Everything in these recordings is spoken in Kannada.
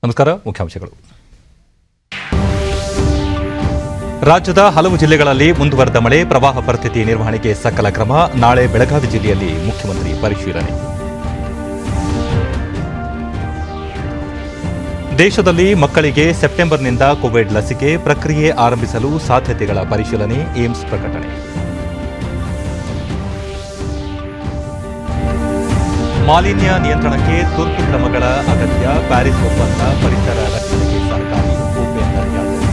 ನಮಸ್ಕಾರ. ಮುಖ್ಯಾಂಶಗಳು. ರಾಜ್ಯದ ಹಲವು ಜಿಲ್ಲೆಗಳಲ್ಲಿ ಮುಂದುವರೆದ ಮಳೆ, ಪ್ರವಾಹ ಪರಿಸ್ಥಿತಿ ನಿರ್ವಹಣೆಗೆ ಸಕಲ ಕ್ರಮ. ನಾಳೆ ಬೆಳಗಾವಿ ಜಿಲ್ಲೆಯಲ್ಲಿ ಮುಖ್ಯಮಂತ್ರಿ ಪರಿಶೀಲನೆ. ದೇಶದಲ್ಲಿ ಮಕ್ಕಳಿಗೆ ಸೆಪ್ಟೆಂಬರ್ನಿಂದ ಕೋವಿಡ್ ಲಸಿಕೆ ಪ್ರಕ್ರಿಯೆ ಆರಂಭಿಸಲು ಸಾಧ್ಯತೆಗಳ ಪರಿಶೀಲನೆ. ಏಮ್ಸ್ ಪ್ರಕಟಣೆ. ಮಾಲಿನ್ಯ ನಿಯಂತ್ರಣಕ್ಕೆ ತುರ್ತು ಕ್ರಮಗಳ ಅಗತ್ಯ. ಪ್ಯಾರಿಸ್ ಒಪ್ಪಂದ ಪರಿಸರ ರಕ್ಷಣೆಗೆ ಸಹಕಾರಿ. ಭೂಪೇಂದರ್ ಯಾದವ್.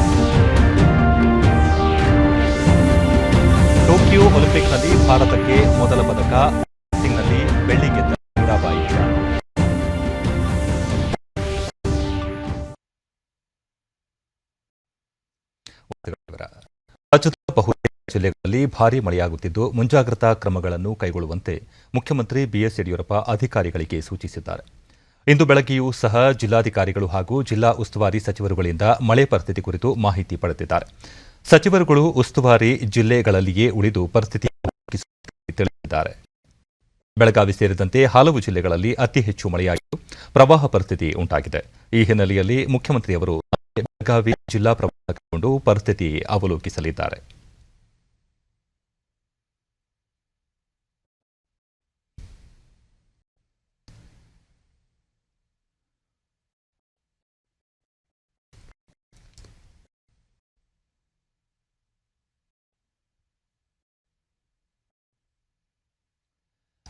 ಟೋಕಿಯೋ ಒಲಿಂಪಿಕ್ನಲ್ಲಿ ಭಾರತಕ್ಕೆ ಮೊದಲ ಪದಕ. ಬಾಕ್ಸಿಂಗ್ನಲ್ಲಿ ಬೆಳ್ಳಿ ಗೆದ್ದ ಮೀರಾಬಾಯಿ ಚಾನು. ರಾಜ್ಯದ ಬಹುತೇಕ ಜಿಲ್ಲೆಗಳಲ್ಲಿ ಭಾರೀ ಮಳೆಯಾಗುತ್ತಿದ್ದು, ಮುಂಜಾಗ್ರತಾ ಕ್ರಮಗಳನ್ನು ಕೈಗೊಳ್ಳುವಂತೆ ಮುಖ್ಯಮಂತ್ರಿ ಬಿಎಸ್ ಯಡಿಯೂರಪ್ಪ ಅಧಿಕಾರಿಗಳಿಗೆ ಸೂಚಿಸಿದ್ದಾರೆ. ಇಂದು ಬೆಳಗ್ಗೆಯೂ ಸಹ ಜಿಲ್ಲಾಧಿಕಾರಿಗಳು ಹಾಗೂ ಜಿಲ್ಲಾ ಉಸ್ತುವಾರಿ ಸಚಿವರುಗಳಿಂದ ಮಳೆ ಪರಿಸ್ಥಿತಿ ಕುರಿತು ಮಾಹಿತಿ ಪಡೆದಿದ್ದಾರೆ. ಸಚಿವರುಗಳು ಉಸ್ತುವಾರಿ ಜಿಲ್ಲೆಗಳಲ್ಲಿಯೇ ಉಳಿದು ಪರಿಸ್ಥಿತಿ ತಿಳಿಸಿದ್ದಾರೆ. ಬೆಳಗಾವಿ ಸೇರಿದಂತೆ ಹಲವು ಜಿಲ್ಲೆಗಳಲ್ಲಿ ಅತಿ ಹೆಚ್ಚು ಮಳೆಯಾಗಿದ್ದು, ಪ್ರವಾಹ ಪರಿಸ್ಥಿತಿ ಉಂಟಾಗಿದೆ. ಈ ಹಿನ್ನೆಲೆಯಲ್ಲಿ ಮುಖ್ಯಮಂತ್ರಿಯವರು ಬೆಳಗಾವಿ ಜಿಲ್ಲಾ ಪ್ರವಾಸ ಕೈಗೊಂಡು ಪರಿಸ್ಥಿತಿ ಅವಲೋಕಿಸಲಿದ್ದಾರೆ.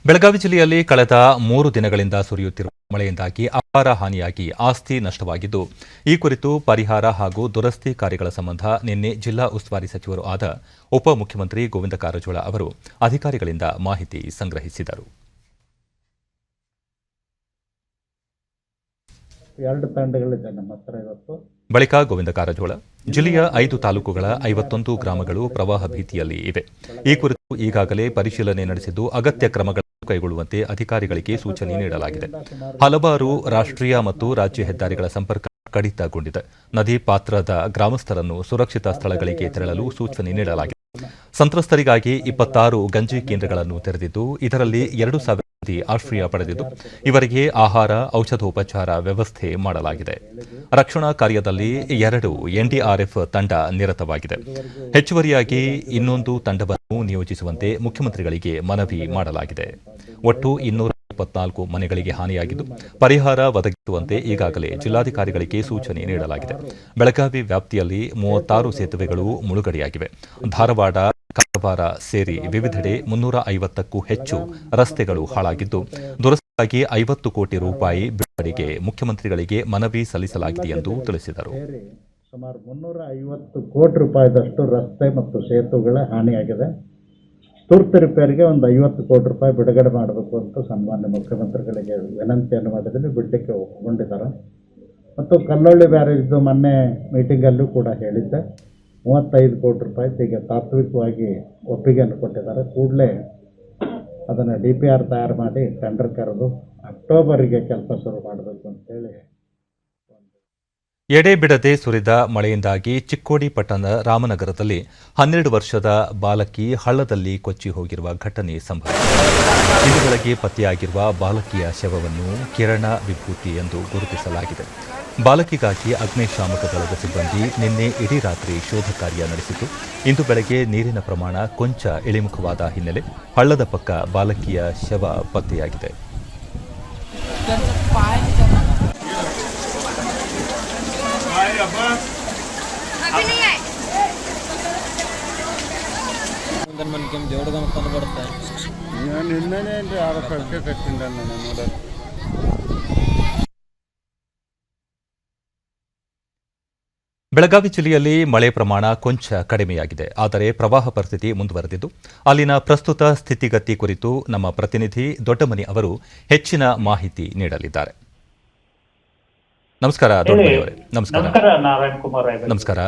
ಬೆಳಗಾವಿ ಜಿಲ್ಲೆಯಲ್ಲಿ ಕಳೆದ 3 ದಿನಗಳಿಂದ ಸುರಿಯುತ್ತಿರುವ ಮಳೆಯಿಂದಾಗಿ ಅಪಾರ ಹಾನಿಯಾಗಿ ಆಸ್ತಿ ನಷ್ಟವಾಗಿದ್ದು, ಈ ಕುರಿತು ಪರಿಹಾರ ಹಾಗೂ ದುರಸ್ತಿ ಕಾರ್ಯಗಳ ಸಂಬಂಧ ನಿನ್ನೆ ಜಿಲ್ಲಾ ಉಸ್ತುವಾರಿ ಸಚಿವರೂ ಆದ ಉಪಮುಖ್ಯಮಂತ್ರಿ ಗೋವಿಂದ ಕಾರಜೋಳ ಅವರು ಅಧಿಕಾರಿಗಳಿಂದ ಮಾಹಿತಿ ಸಂಗ್ರಹಿಸಿದರು. 2 ತಂಡಗಳಿದೆ ನಮ್ಮ ಹತ್ರ ಇವತ್ತು. ಬಳಿಕ ಗೋವಿಂದ ಕಾರಜೋಳ, ಜಿಲ್ಲೆಯ 5 ತಾಲೂಕುಗಳ 51 ಗ್ರಾಮಗಳು ಪ್ರವಾಹ ಭೀತಿಯಲ್ಲಿ ಇವೆ. ಈ ಕುರಿತು ಈಗಾಗಲೇ ಪರಿಶೀಲನೆ ನಡೆಸಿದ್ದು, ಅಗತ್ಯ ಕ್ರಮಗಳನ್ನು ಕೈಗೊಳ್ಳುವಂತೆ ಅಧಿಕಾರಿಗಳಿಗೆ ಸೂಚನೆ ನೀಡಲಾಗಿದೆ. ಹಲವಾರು ರಾಷ್ಟ್ರೀಯ ಮತ್ತು ರಾಜ್ಯ ಹೆದ್ದಾರಿಗಳ ಸಂಪರ್ಕ ಕಡಿತಗೊಂಡಿದೆ. ನದಿ ಪಾತ್ರದ ಗ್ರಾಮಸ್ಥರನ್ನು ಸುರಕ್ಷಿತ ಸ್ಥಳಗಳಿಗೆ ತೆರಳಲು ಸೂಚನೆ ನೀಡಲಾಗಿದೆ. ಸಂತ್ರಸ್ತರಿಗಾಗಿ 26 ಗಂಜಿ ಕೇಂದ್ರಗಳನ್ನು ತೆರೆದಿದ್ದು, ಇದರಲ್ಲಿ 2,000 ಮಂದಿ ಆಶ್ರಯ ಪಡೆದಿದ್ದು, ಇವರಿಗೆ ಆಹಾರ, ಔಷಧೋಪಚಾರ ವ್ಯವಸ್ಥೆ ಮಾಡಲಾಗಿದೆ. ರಕ್ಷಣಾ ಕಾರ್ಯದಲ್ಲಿ 2 ಎನ್ಡಿಆರ್ಎಫ್ ತಂಡ ನಿರತವಾಗಿದೆ. ಹೆಚ್ಚುವರಿಯಾಗಿ ಇನ್ನೊಂದು ತಂಡವನ್ನು ನಿಯೋಜಿಸುವಂತೆ ಮುಖ್ಯಮಂತ್ರಿಗಳಿಗೆ ಮನವಿ ಮಾಡಲಾಗಿದೆ. ಒಟ್ಟು 224 ಮನೆಗಳಿಗೆ ಹಾನಿಯಾಗಿದ್ದು, ಪರಿಹಾರ ಒದಗಿಸುವಂತೆ ಈಗಾಗಲೇ ಜಿಲ್ಲಾಧಿಕಾರಿಗಳಿಗೆ ಸೂಚನೆ ನೀಡಲಾಗಿದೆ. ಬೆಳಗಾವಿ ವ್ಯಾಪ್ತಿಯಲ್ಲಿ 36 ಸೇತುವೆಗಳು ಮುಳುಗಡೆಯಾಗಿವೆ. ಧಾರವಾಡ, ಕಾರವಾರ ಸೇರಿ ವಿವಿಧೆಡೆ 350ಕ್ಕೂ ಹೆಚ್ಚು ರಸ್ತೆಗಳು ಹಾಳಾಗಿದ್ದು, ದುರಸ್ತಿಗಾಗಿ 50 ಕೋಟಿ ರೂಪಾಯಿ ಬಿಡುಗಡೆಗೆ ಮುಖ್ಯಮಂತ್ರಿಗಳಿಗೆ ಮನವಿ ಸಲ್ಲಿಸಲಾಗಿದೆ ಎಂದು ತಿಳಿಸಿದರು. ಸುಮಾರು 350 ಕೋಟಿ ರೂಪಾಯಿದಷ್ಟು ರಸ್ತೆ ಮತ್ತು ಸೇತುವೆಗಳ ಹಾನಿಯಾಗಿದೆ. ತುರ್ತು ರಿಪೇರಿಗೆ ಒಂದು 50 ಕೋಟಿ ರೂಪಾಯಿ ಬಿಡುಗಡೆ ಮಾಡಬೇಕು ಅಂತ ಸನ್ಮಾನ್ಯ ಮುಖ್ಯಮಂತ್ರಿಗಳಿಗೆ ವಿನಂತಿಯನ್ನು ಮಾಡಿದಲ್ಲಿ ಬಿಡಲಿಕ್ಕೆ ಒಪ್ಪಿಕೊಂಡಿದ್ದಾರೆ. ಮತ್ತು ಕಲ್ಲೊಳ್ಳಿ ಬ್ಯಾರೇಜ್ದು ಮೊನ್ನೆ ಮೀಟಿಂಗಲ್ಲೂ ಕೂಡ ಹೇಳಿದ್ದೆ, 35 ಕೋಟಿ ರೂಪಾಯಿ ಈಗ ತಾತ್ವಿಕವಾಗಿ ಒಪ್ಪಿಗೆಯನ್ನು ಕೊಟ್ಟಿದ್ದಾರೆ. ಕೂಡಲೇ ಅದನ್ನು DPR ತಯಾರು ಮಾಡಿ ಟೆಂಡರ್ ಕರೆದು ಅಕ್ಟೋಬರಿಗೆ ಕೆಲಸ ಶುರು ಮಾಡಬೇಕು ಅಂತೇಳಿ. ಎಡೆ ಬಿಡದೆ ಸುರಿದ ಮಳೆಯಿಂದಾಗಿ ಚಿಕ್ಕೋಡಿ ಪಟ್ಟಣದ ರಾಮನಗರದಲ್ಲಿ 12 ವರ್ಷದ ಬಾಲಕಿ ಹಳ್ಳದಲ್ಲಿ ಕೊಚ್ಚಿ ಹೋಗಿರುವ ಘಟನೆ ಸಂಭವಿಸಿದೆ. ಇಂದು ಬೆಳಗ್ಗೆ ಪತ್ತೆಯಾಗಿರುವ ಬಾಲಕಿಯ ಶವವನ್ನು ಕಿರಣ ವಿಭೂತಿ ಎಂದು ಗುರುತಿಸಲಾಗಿದೆ. ಬಾಲಕಿಗಾಗಿ ಅಗ್ನಿಶಾಮಕ ದಳದ ಸಿಬ್ಬಂದಿ ನಿನ್ನೆ ಇಡೀ ರಾತ್ರಿ ಶೋಧ ಕಾರ್ಯ ನಡೆಸಿತು. ಇಂದು ಬೆಳಗ್ಗೆ ನೀರಿನ ಪ್ರಮಾಣ ಕೊಂಚ ಇಳಿಮುಖವಾದ ಹಿನ್ನೆಲೆ ಹಳ್ಳದ ಪಕ್ಕ ಬಾಲಕಿಯ ಶವ ಪತ್ತೆಯಾಗಿದೆ. ಬೆಳಗಾವಿ ಜಿಲ್ಲೆಯಲ್ಲಿ ಮಳೆ ಪ್ರಮಾಣ ಕೊಂಚ ಕಡಿಮೆಯಾಗಿದೆ. ಆದರೆ ಪ್ರವಾಹ ಪರಿಸ್ಥಿತಿ ಮುಂದುವರೆದಿದ್ದು, ಅಲ್ಲಿನ ಪ್ರಸ್ತುತ ಸ್ಥಿತಿಗತಿ ಕುರಿತು ನಮ್ಮ ಪ್ರತಿನಿಧಿ ದೊಡ್ಡಮನಿ ಅವರು ಹೆಚ್ಚಿನ ಮಾಹಿತಿ ನೀಡಲಿದ್ದಾರೆ. ನಮಸ್ಕಾರ ದೊಡ್ಡಮನಿ ಅವರೇ. ನಮಸ್ಕಾರ.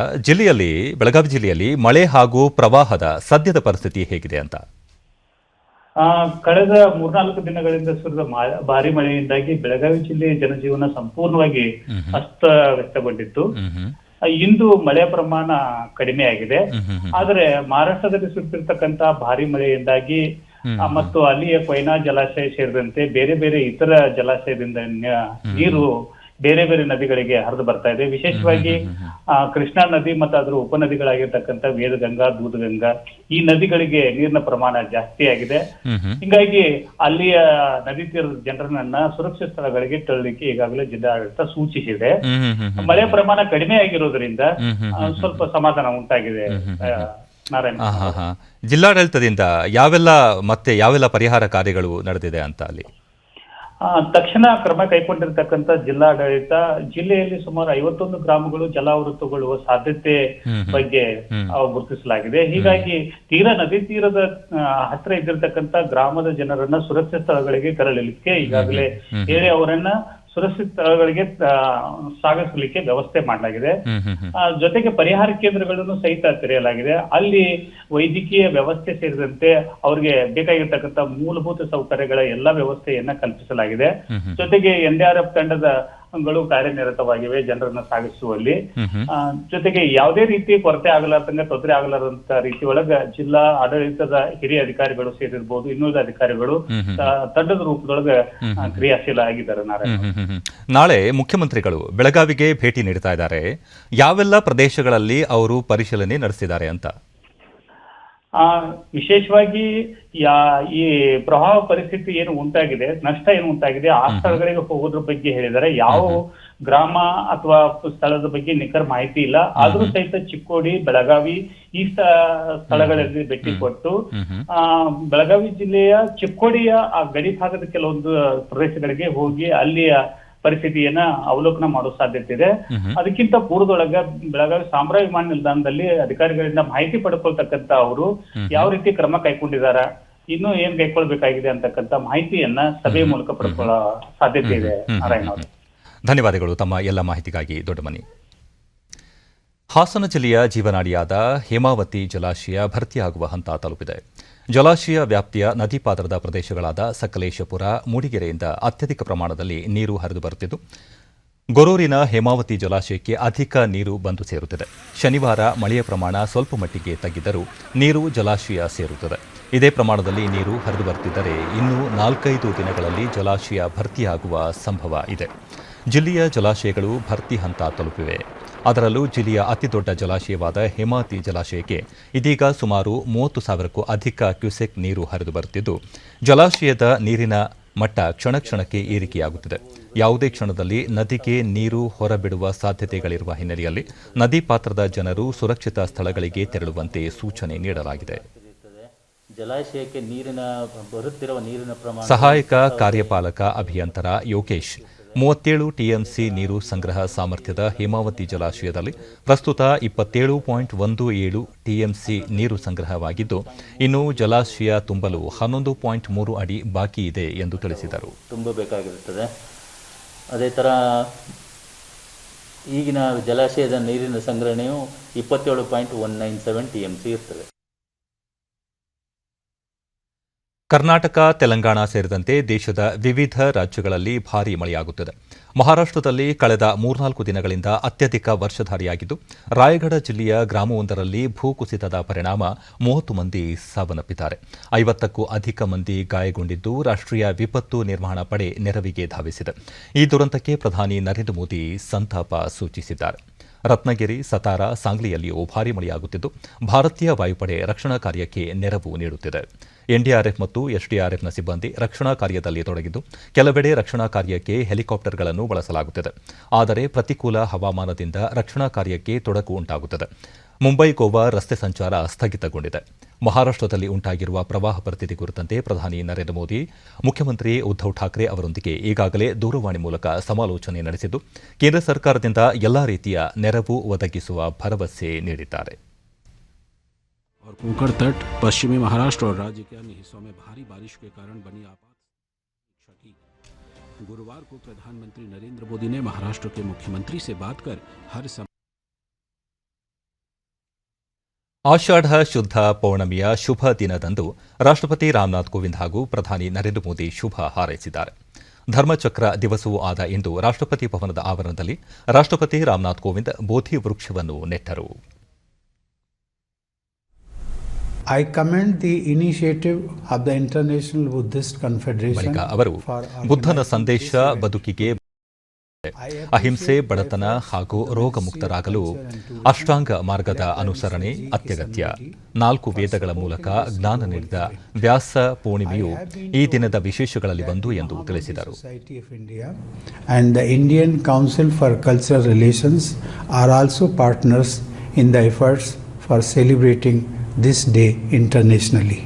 ಬೆಳಗಾವಿ ಜಿಲ್ಲೆಯಲ್ಲಿ ಮಳೆ ಹಾಗೂ ಪ್ರವಾಹದ ಸದ್ಯದ ಪರಿಸ್ಥಿತಿ ಹೇಗಿದೆ ಅಂತ? ಕಳೆದ 3-4 ದಿನಗಳಿಂದ ಸುರಿದ ಭಾರಿ ಮಳೆಯಿಂದಾಗಿ ಬೆಳಗಾವಿ ಜಿಲ್ಲೆಯ ಜನಜೀವನ ಸಂಪೂರ್ಣವಾಗಿ ಅಸ್ತವ್ಯಸ್ತಗೊಂಡಿತ್ತು. ಇಂದು ಮಳೆಯ ಪ್ರಮಾಣ ಕಡಿಮೆ ಆಗಿದೆ. ಆದರೆ ಮಹಾರಾಷ್ಟ್ರದಲ್ಲಿ ಸುರಿತಿರ್ತಕ್ಕಂತ ಭಾರಿ ಮಳೆಯಿಂದಾಗಿ ಮತ್ತು ಅಲ್ಲಿಯ ಕೊಯ್ನಾ ಜಲಾಶಯ ಸೇರಿದಂತೆ ಬೇರೆ ಬೇರೆ ಇತರ ಜಲಾಶಯದಿಂದ ನೀರು ಬೇರೆ ಬೇರೆ ನದಿಗಳಿಗೆ ಹರಿದು ಬರ್ತಾ ಇದೆ. ವಿಶೇಷವಾಗಿ ಕೃಷ್ಣಾ ನದಿ ಮತ್ತು ಅದರ ಉಪನದಿಗಳಾಗಿರ್ತಕ್ಕಂಥ ವೇದಗಂಗಾ, ದೂದಗಂಗಾ ಈ ನದಿಗಳಿಗೆ ನೀರಿನ ಪ್ರಮಾಣ ಜಾಸ್ತಿ ಆಗಿದೆ. ಹಿಂಗಾಗಿ ಅಲ್ಲಿಯ ನದಿ ತೀರದ ಜನರನ್ನ ಸುರಕ್ಷಿತ ಸ್ಥಳಗಳಿಗೆ ತೆರಳಲಿಕ್ಕೆ ಈಗಾಗಲೇ ಜಿಲ್ಲಾಡಳಿತ ಸೂಚಿಸಿದೆ. ಮಳೆ ಪ್ರಮಾಣ ಕಡಿಮೆ ಆಗಿರೋದ್ರಿಂದ ಸ್ವಲ್ಪ ಸಮಾಧಾನ ಉಂಟಾಗಿದೆ. ನಾರಾಯಣ, ಜಿಲ್ಲಾಡಳಿತದಿಂದ ಯಾವೆಲ್ಲ ಪರಿಹಾರ ಕಾರ್ಯಗಳು ನಡೆದಿದೆ ಅಂತ ಅಲ್ಲಿ ತಕ್ಷಣ ಕ್ರಮ ಕೈಗೊಂಡಿರ್ತಕ್ಕಂಥ ಜಿಲ್ಲಾಡಳಿತ ಜಿಲ್ಲೆಯಲ್ಲಿ ಸುಮಾರು 51 ಗ್ರಾಮಗಳು ಜಲಾವೃತಗೊಳ್ಳುವ ಸಾಧ್ಯತೆ ಬಗ್ಗೆ ಗುರುತಿಸಲಾಗಿದೆ. ಹೀಗಾಗಿ ನದಿ ತೀರದ ಹತ್ರ ಇದ್ದಿರ್ತಕ್ಕಂಥ ಗ್ರಾಮದ ಜನರನ್ನ ಸುರಕ್ಷಿತ ಸ್ಥಳಗಳಿಗೆ ತೆರಳಲಿಕ್ಕೆ ಈಗಾಗಲೇ ಹೇಳಿ ಅವರನ್ನ ಸುರಕ್ಷಿತ ಸ್ಥಳಗಳಿಗೆ ಸಾಗಿಸಲಿಕ್ಕೆ ವ್ಯವಸ್ಥೆ ಮಾಡಲಾಗಿದೆ. ಜೊತೆಗೆ ಪರಿಹಾರ ಕೇಂದ್ರಗಳನ್ನು ಸಹಿತ ತೆರೆಯಲಾಗಿದೆ. ಅಲ್ಲಿ ವೈದ್ಯಕೀಯ ವ್ಯವಸ್ಥೆ ಸೇರಿದಂತೆ ಅವರಿಗೆ ಬೇಕಾಗಿರ್ತಕ್ಕಂಥ ಮೂಲಭೂತ ಸೌಕರ್ಯಗಳ ಎಲ್ಲಾ ವ್ಯವಸ್ಥೆಯನ್ನ ಕಲ್ಪಿಸಲಾಗಿದೆ. ಜೊತೆಗೆ NDRF ತಂಡಗಳು ಕಾರ್ಯನಿರತವಾಗಿವೆ ಜನರನ್ನ ಸಾಗಿಸುವಲ್ಲಿ. ಜೊತೆಗೆ ಯಾವುದೇ ರೀತಿ ಕೊರತೆ ಆಗಲಾರ್ದಂಗ ತೊಂದರೆ ಆಗಲಾರಂತ ರೀತಿ ಒಳಗ ಜಿಲ್ಲಾ ಆಡಳಿತದ ಹಿರಿಯ ಅಧಿಕಾರಿಗಳು ಸೇರಿರ್ಬೋದು, ಇನ್ನುಳಿದ ಅಧಿಕಾರಿಗಳು ತಂಡದ ರೂಪದೊಳಗ ಕ್ರಿಯಾಶೀಲ ಆಗಿದ್ದಾರೆ. ನಾರಾಯಣ, ನಾಳೆ ಮುಖ್ಯಮಂತ್ರಿಗಳು ಬೆಳಗಾವಿಗೆ ಭೇಟಿ ನೀಡ್ತಾ ಇದ್ದಾರೆ. ಯಾವೆಲ್ಲ ಪ್ರದೇಶಗಳಲ್ಲಿ ಅವರು ಪರಿಶೀಲನೆ ನಡೆಸಿದ್ದಾರೆ ಅಂತ? ವಿಶೇಷವಾಗಿ ಈ ಪ್ರವಾಹ ಪರಿಸ್ಥಿತಿ ಏನು ಉಂಟಾಗಿದೆ, ನಷ್ಟ ಏನು ಉಂಟಾಗಿದೆ, ಆ ಸ್ಥಳಗಳಿಗೆ ಹೋಗೋದ್ರ ಬಗ್ಗೆ ಹೇಳಿದ್ದಾರೆ. ಯಾವ ಗ್ರಾಮ ಅಥವಾ ಸ್ಥಳದ ಬಗ್ಗೆ ನಿಖರ ಮಾಹಿತಿ ಇಲ್ಲ. ಆದ್ರೂ ಸಹಿತ ಚಿಕ್ಕೋಡಿ, ಬೆಳಗಾವಿ ಈ ಸ್ಥಳಗಳಲ್ಲಿ ಭೇಟಿ ಕೊಟ್ಟು ಬೆಳಗಾವಿ ಜಿಲ್ಲೆಯ ಚಿಕ್ಕೋಡಿಯ ಆ ಗಡಿ ಭಾಗದ ಕೆಲವೊಂದು ಪ್ರದೇಶಗಳಿಗೆ ಹೋಗಿ ಅಲ್ಲಿಯ ಪರಿಸ್ಥಿತಿಯನ್ನ ಅವಲೋಕನ ಮಾಡೋ ಸಾಧ್ಯತೆ ಇದೆ. ಅದಕ್ಕಿಂತ ಪೂರ್ವದೊಳಗ ಬೆಳಗಾವಿ ಸಾಂಬ್ರಾ ವಿಮಾನ ನಿಲ್ದಾಣದಲ್ಲಿ ಅಧಿಕಾರಿಗಳಿಂದ ಮಾಹಿತಿ ಪಡ್ಕೊಳ್ತಕ್ಕಂತ ಅವರು ಯಾವ ರೀತಿ ಕ್ರಮ ಕೈಗೊಂಡಿದಾರ, ಇನ್ನು ಏನ್ ಕೈಗೊಳ್ಬೇಕಾಗಿದೆ ಅಂತಕ್ಕಂಥ ಮಾಹಿತಿಯನ್ನ ಸಭೆಯ ಮೂಲಕ ಪಡ್ಕೊಳ್ಳೋ ಸಾಧ್ಯತೆ ಇದೆ. ನಾರಾಯಣ ಅವರು, ಧನ್ಯವಾದಗಳು ತಮ್ಮ ಎಲ್ಲ ಮಾಹಿತಿಗಾಗಿ. ದೊಡ್ಡಮನಿ. ಹಾಸನ ಜಿಲ್ಲೆಯ ಜೀವನಾಡಿಯಾದ ಹೇಮಾವತಿ ಜಲಾಶಯ ಭರ್ತಿಯಾಗುವ ಹಂತ ತಲುಪಿದೆ. ಜಲಾಶಯ ವ್ಯಾಪ್ತಿಯ ನದಿ ಪಾತ್ರದ ಪ್ರದೇಶಗಳಾದ ಸಕಲೇಶಪುರ, ಮೂಡಿಗೆರೆಯಿಂದ ಅತ್ಯಧಿಕ ಪ್ರಮಾಣದಲ್ಲಿ ನೀರು ಹರಿದು ಬರುತ್ತಿದ್ದು, ಗೊರೂರಿನ ಹೇಮಾವತಿ ಜಲಾಶಯಕ್ಕೆ ಅಧಿಕ ನೀರು ಬಂದು ಸೇರುತ್ತಿದೆ. ಶನಿವಾರ ಮಳೆಯ ಪ್ರಮಾಣ ಸ್ವಲ್ಪ ಮಟ್ಟಿಗೆ ತಗ್ಗಿದ್ದರೂ ನೀರು ಜಲಾಶಯ ಸೇರುತ್ತದೆ. ಇದೇ ಪ್ರಮಾಣದಲ್ಲಿ ನೀರು ಹರಿದು ಬರುತ್ತಿದ್ದರೆ ಇನ್ನು 4-5 ದಿನಗಳಲ್ಲಿ ಜಲಾಶಯ ಭರ್ತಿಯಾಗುವ ಸಂಭವ ಇದೆ. ಜಿಲ್ಲೆಯ ಜಲಾಶಯಗಳು ಭರ್ತಿ ಹಂತ ತಲುಪಿವೆ. ಅದರಲ್ಲೂ ಜಿಲ್ಲೆಯ ಅತಿದೊಡ್ಡ ಜಲಾಶಯವಾದ ಹೇಮಾವತಿ ಜಲಾಶಯಕ್ಕೆ ಇದೀಗ ಸುಮಾರು 30,000ಕ್ಕೂ ಅಧಿಕ ಕ್ಯೂಸೆಕ್ ನೀರು ಹರಿದು ಬರುತ್ತಿದ್ದು, ಜಲಾಶಯದ ನೀರಿನ ಮಟ್ಟ ಕ್ಷಣ ಕ್ಷಣಕ್ಕೆ ಏರಿಕೆಯಾಗುತ್ತಿದೆ. ಯಾವುದೇ ಕ್ಷಣದಲ್ಲಿ ನದಿಗೆ ನೀರು ಹೊರಬಿಡುವ ಸಾಧ್ಯತೆಗಳಿರುವ ಹಿನ್ನೆಲೆಯಲ್ಲಿ ನದಿ ಪಾತ್ರದ ಜನರು ಸುರಕ್ಷಿತ ಸ್ಥಳಗಳಿಗೆ ತೆರಳುವಂತೆ ಸೂಚನೆ ನೀಡಲಾಗಿದೆ. ಜಲಾಶಯಕ್ಕೆ ಬರುತ್ತಿರುವ ನೀರಿನ ಪ್ರಮಾಣ ಸಹಾಯಕ ಕಾರ್ಯಪಾಲಕ ಅಭಿಯಂತರ ಯೋಗೇಶ್ 37 ಟಿಎಂಸಿ ನೀರು ಸಂಗ್ರಹ ಸಾಮರ್ಥ್ಯದ ಹೇಮಾವತಿ ಜಲಾಶಯದಲ್ಲಿ ಪ್ರಸ್ತುತ 27.17 ಟಿಎಂಸಿ ನೀರು ಸಂಗ್ರಹವಾಗಿದ್ದು, ಇನ್ನು ಜಲಾಶಯ ತುಂಬಲು 11.3 ಅಡಿ ಬಾಕಿ ಇದೆ ಎಂದು ತಿಳಿಸಿದರು. ತುಂಬಬೇಕಾಗಿರುತ್ತದೆ. ಅದೇ ಥರ ಈಗಿನ ಜಲಾಶಯದ ನೀರಿನ ಸಂಗ್ರಹಣೆಯು 27.197 ಟಿಎಂಸಿ ಇರ್ತದೆ. ಕರ್ನಾಟಕ, ತೆಲಂಗಾಣ ಸೇರಿದಂತೆ ದೇಶದ ವಿವಿಧ ರಾಜ್ಯಗಳಲ್ಲಿ ಭಾರೀ ಮಳೆಯಾಗುತ್ತಿದೆ. ಮಹಾರಾಷ್ಟ್ರದಲ್ಲಿ ಕಳೆದ 3-4 ದಿನಗಳಿಂದ ಅತ್ಯಧಿಕ ವರ್ಷಧಾರಿಯಾಗಿದ್ದು, ರಾಯಗಢ ಜಿಲ್ಲೆಯ ಗ್ರಾಮವೊಂದರಲ್ಲಿ ಭೂಕುಸಿತದ ಪರಿಣಾಮ 30 ಮಂದಿ ಸಾವನ್ನಪ್ಪಿದ್ದಾರೆ. 50ಕ್ಕೂ ಅಧಿಕ ಮಂದಿ ಗಾಯಗೊಂಡಿದ್ದು, ರಾಷ್ಟ್ರೀಯ ವಿಪತ್ತು ನಿರ್ವಹಣಾ ಪಡೆ ನೆರವಿಗೆ ಧಾವಿಸಿದೆ. ಈ ದುರಂತಕ್ಕೆ ಪ್ರಧಾನಿ ನರೇಂದ್ರ ಮೋದಿ ಸಂತಾಪ ಸೂಚಿಸಿದ್ದಾರೆ. ರತ್ನಗಿರಿ, ಸತಾರ, ಸಾಂಗ್ಲಿಯಲ್ಲಿಯೂ ಭಾರೀ ಮಳೆಯಾಗುತ್ತಿದ್ದು, ಭಾರತೀಯ ವಾಯುಪಡೆ ರಕ್ಷಣಾ ಕಾರ್ಯಕ್ಕೆ ನೆರವು ನೀಡುತ್ತಿದೆ. NDRF ಮತ್ತು SDRFನ ಸಿಬ್ಬಂದಿ ರಕ್ಷಣಾ ಕಾರ್ಯದಲ್ಲಿ ತೊಡಗಿದ್ದು, ಕೆಲವೆಡೆ ರಕ್ಷಣಾ ಕಾರ್ಯಕ್ಕೆ ಹೆಲಿಕಾಪ್ಟರ್ಗಳನ್ನು ಬಳಸಲಾಗುತ್ತಿದೆ. ಆದರೆ ಪ್ರತಿಕೂಲ ಹವಾಮಾನದಿಂದ ರಕ್ಷಣಾ ಕಾರ್ಯಕ್ಕೆ ತೊಡಕು ಉಂಟಾಗುತ್ತದೆ. ಮುಂಬೈ ಗೋವಾ ರಸ್ತೆ ಸಂಚಾರ ಸ್ಥಗಿತಗೊಂಡಿದೆ. ಮಹಾರಾಷ್ಟ್ರದಲ್ಲಿ ಉಂಟಾಗಿರುವ ಪ್ರವಾಹ ಪರಿಸ್ಥಿತಿ ಕುರಿತಂತೆ ಪ್ರಧಾನಿ ನರೇಂದ್ರ ಮೋದಿ ಮುಖ್ಯಮಂತ್ರಿ ಉದ್ದವ್ ಠಾಕ್ರೆ ಅವರೊಂದಿಗೆ ಈಗಾಗಲೇ ದೂರವಾಣಿ ಮೂಲಕ ಸಮಾಲೋಚನೆ ನಡೆಸಿದ್ದು, ಕೇಂದ್ರ ಸರ್ಕಾರದಿಂದ ಎಲ್ಲಾ ರೀತಿಯ ನೆರವು ಒದಗಿಸುವ ಭರವಸೆ ನೀಡಿದ್ದಾರೆ. और कोंकण तट, पश्चिमी महाराष्ट्र और राज्य के अन्य हिस्सों में भारी बारिश के कारण बनी आपात की गुरुवार को प्रधानमंत्री नरेंद्र मोदी ने महाराष्ट्र के मुख्यमंत्री से बात कर हर ಆಷಾಢ ಶುದ್ಧ ಪೌರ್ಣಮಿಯ ಶುಭ ದಿನದಂದು ರಾಷ್ಟ್ರಪತಿ ರಾಮನಾಥ್ ಕೋವಿಂದ್ ಹಾಗೂ ಪ್ರಧಾನಿ ನರೇಂದ್ರ ಮೋದಿ ಶುಭ ಹಾರೈಸಿದ್ದಾರೆ. ಧರ್ಮಚಕ್ರ ದಿವಸವೂ ಆದ ಇಂದು ರಾಷ್ಟ್ರಪತಿ ಭವನದ ಆವರಣದಲ್ಲಿ ರಾಷ್ಟ್ರಪತಿ ರಾಮನಾಥ್ ಕೋವಿಂದ್ ಬೋಧಿ ವೃಕ್ಷವನ್ನು ನೆಟ್ಟರು. I commend the initiative of the International Buddhist Confederation. ಬಳಿಕ ಅವರು ಬುದ್ಧನ ಸಂದೇಶ ಬದುಕಿಗೆ ಅಹಿಂಸೆ, ಬಡತನ ಹಾಗೂ ರೋಗಮುಕ್ತರಾಗಲು ಅಷ್ಟಾಂಗ ಮಾರ್ಗದ ಅನುಸರಣೆ ಅತ್ಯಗತ್ಯ. 4 ವೇದಗಳ ಮೂಲಕ ಜ್ಞಾನ ನೀಡಿದ ವ್ಯಾಸ ಪೂರ್ಣಿಮೆಯು ಈ ದಿನದ ವಿಶೇಷಗಳಲ್ಲಿ ಒಂದು ಎಂದು ತಿಳಿಸಿದರು. And the Indian Council for Cultural Relations are also partners in the efforts for celebrating this day internationally.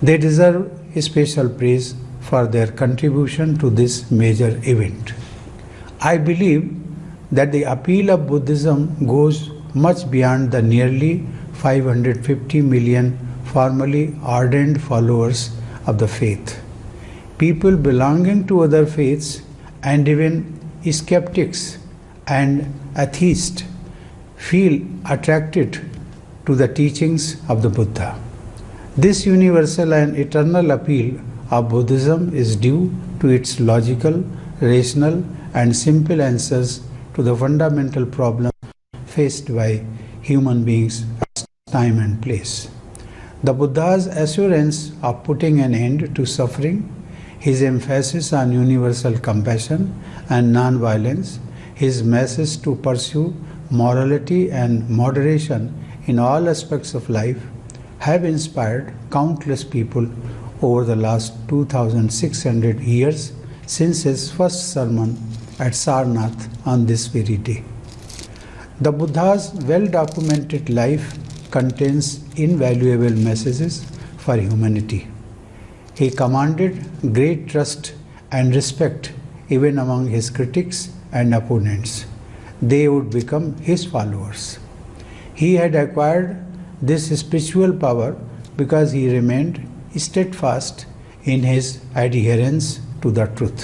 They deserve special praise for their contribution to this major event. I believe that the appeal of Buddhism goes much beyond the nearly 550 million formerly ardent followers of the faith. People belonging to other faiths and even skeptics and atheists feel attracted to the teachings of the Buddha. This universal and eternal appeal of Buddhism is due to its logical, rational and simple answers to the fundamental problems faced by human beings at time and place. The Buddha's assurance of putting an end to suffering, his emphasis on universal compassion and non-violence, his message to pursue morality and moderation in all aspects of life have inspired countless people over the last 2,600 years since his first sermon at Sarnath on this very day. The Buddha's well-documented life contains invaluable messages for humanity. He commanded great trust and respect even among his critics and opponents. They would become his followers. He had acquired this spiritual power because he remained steadfast in his adherence to the truth.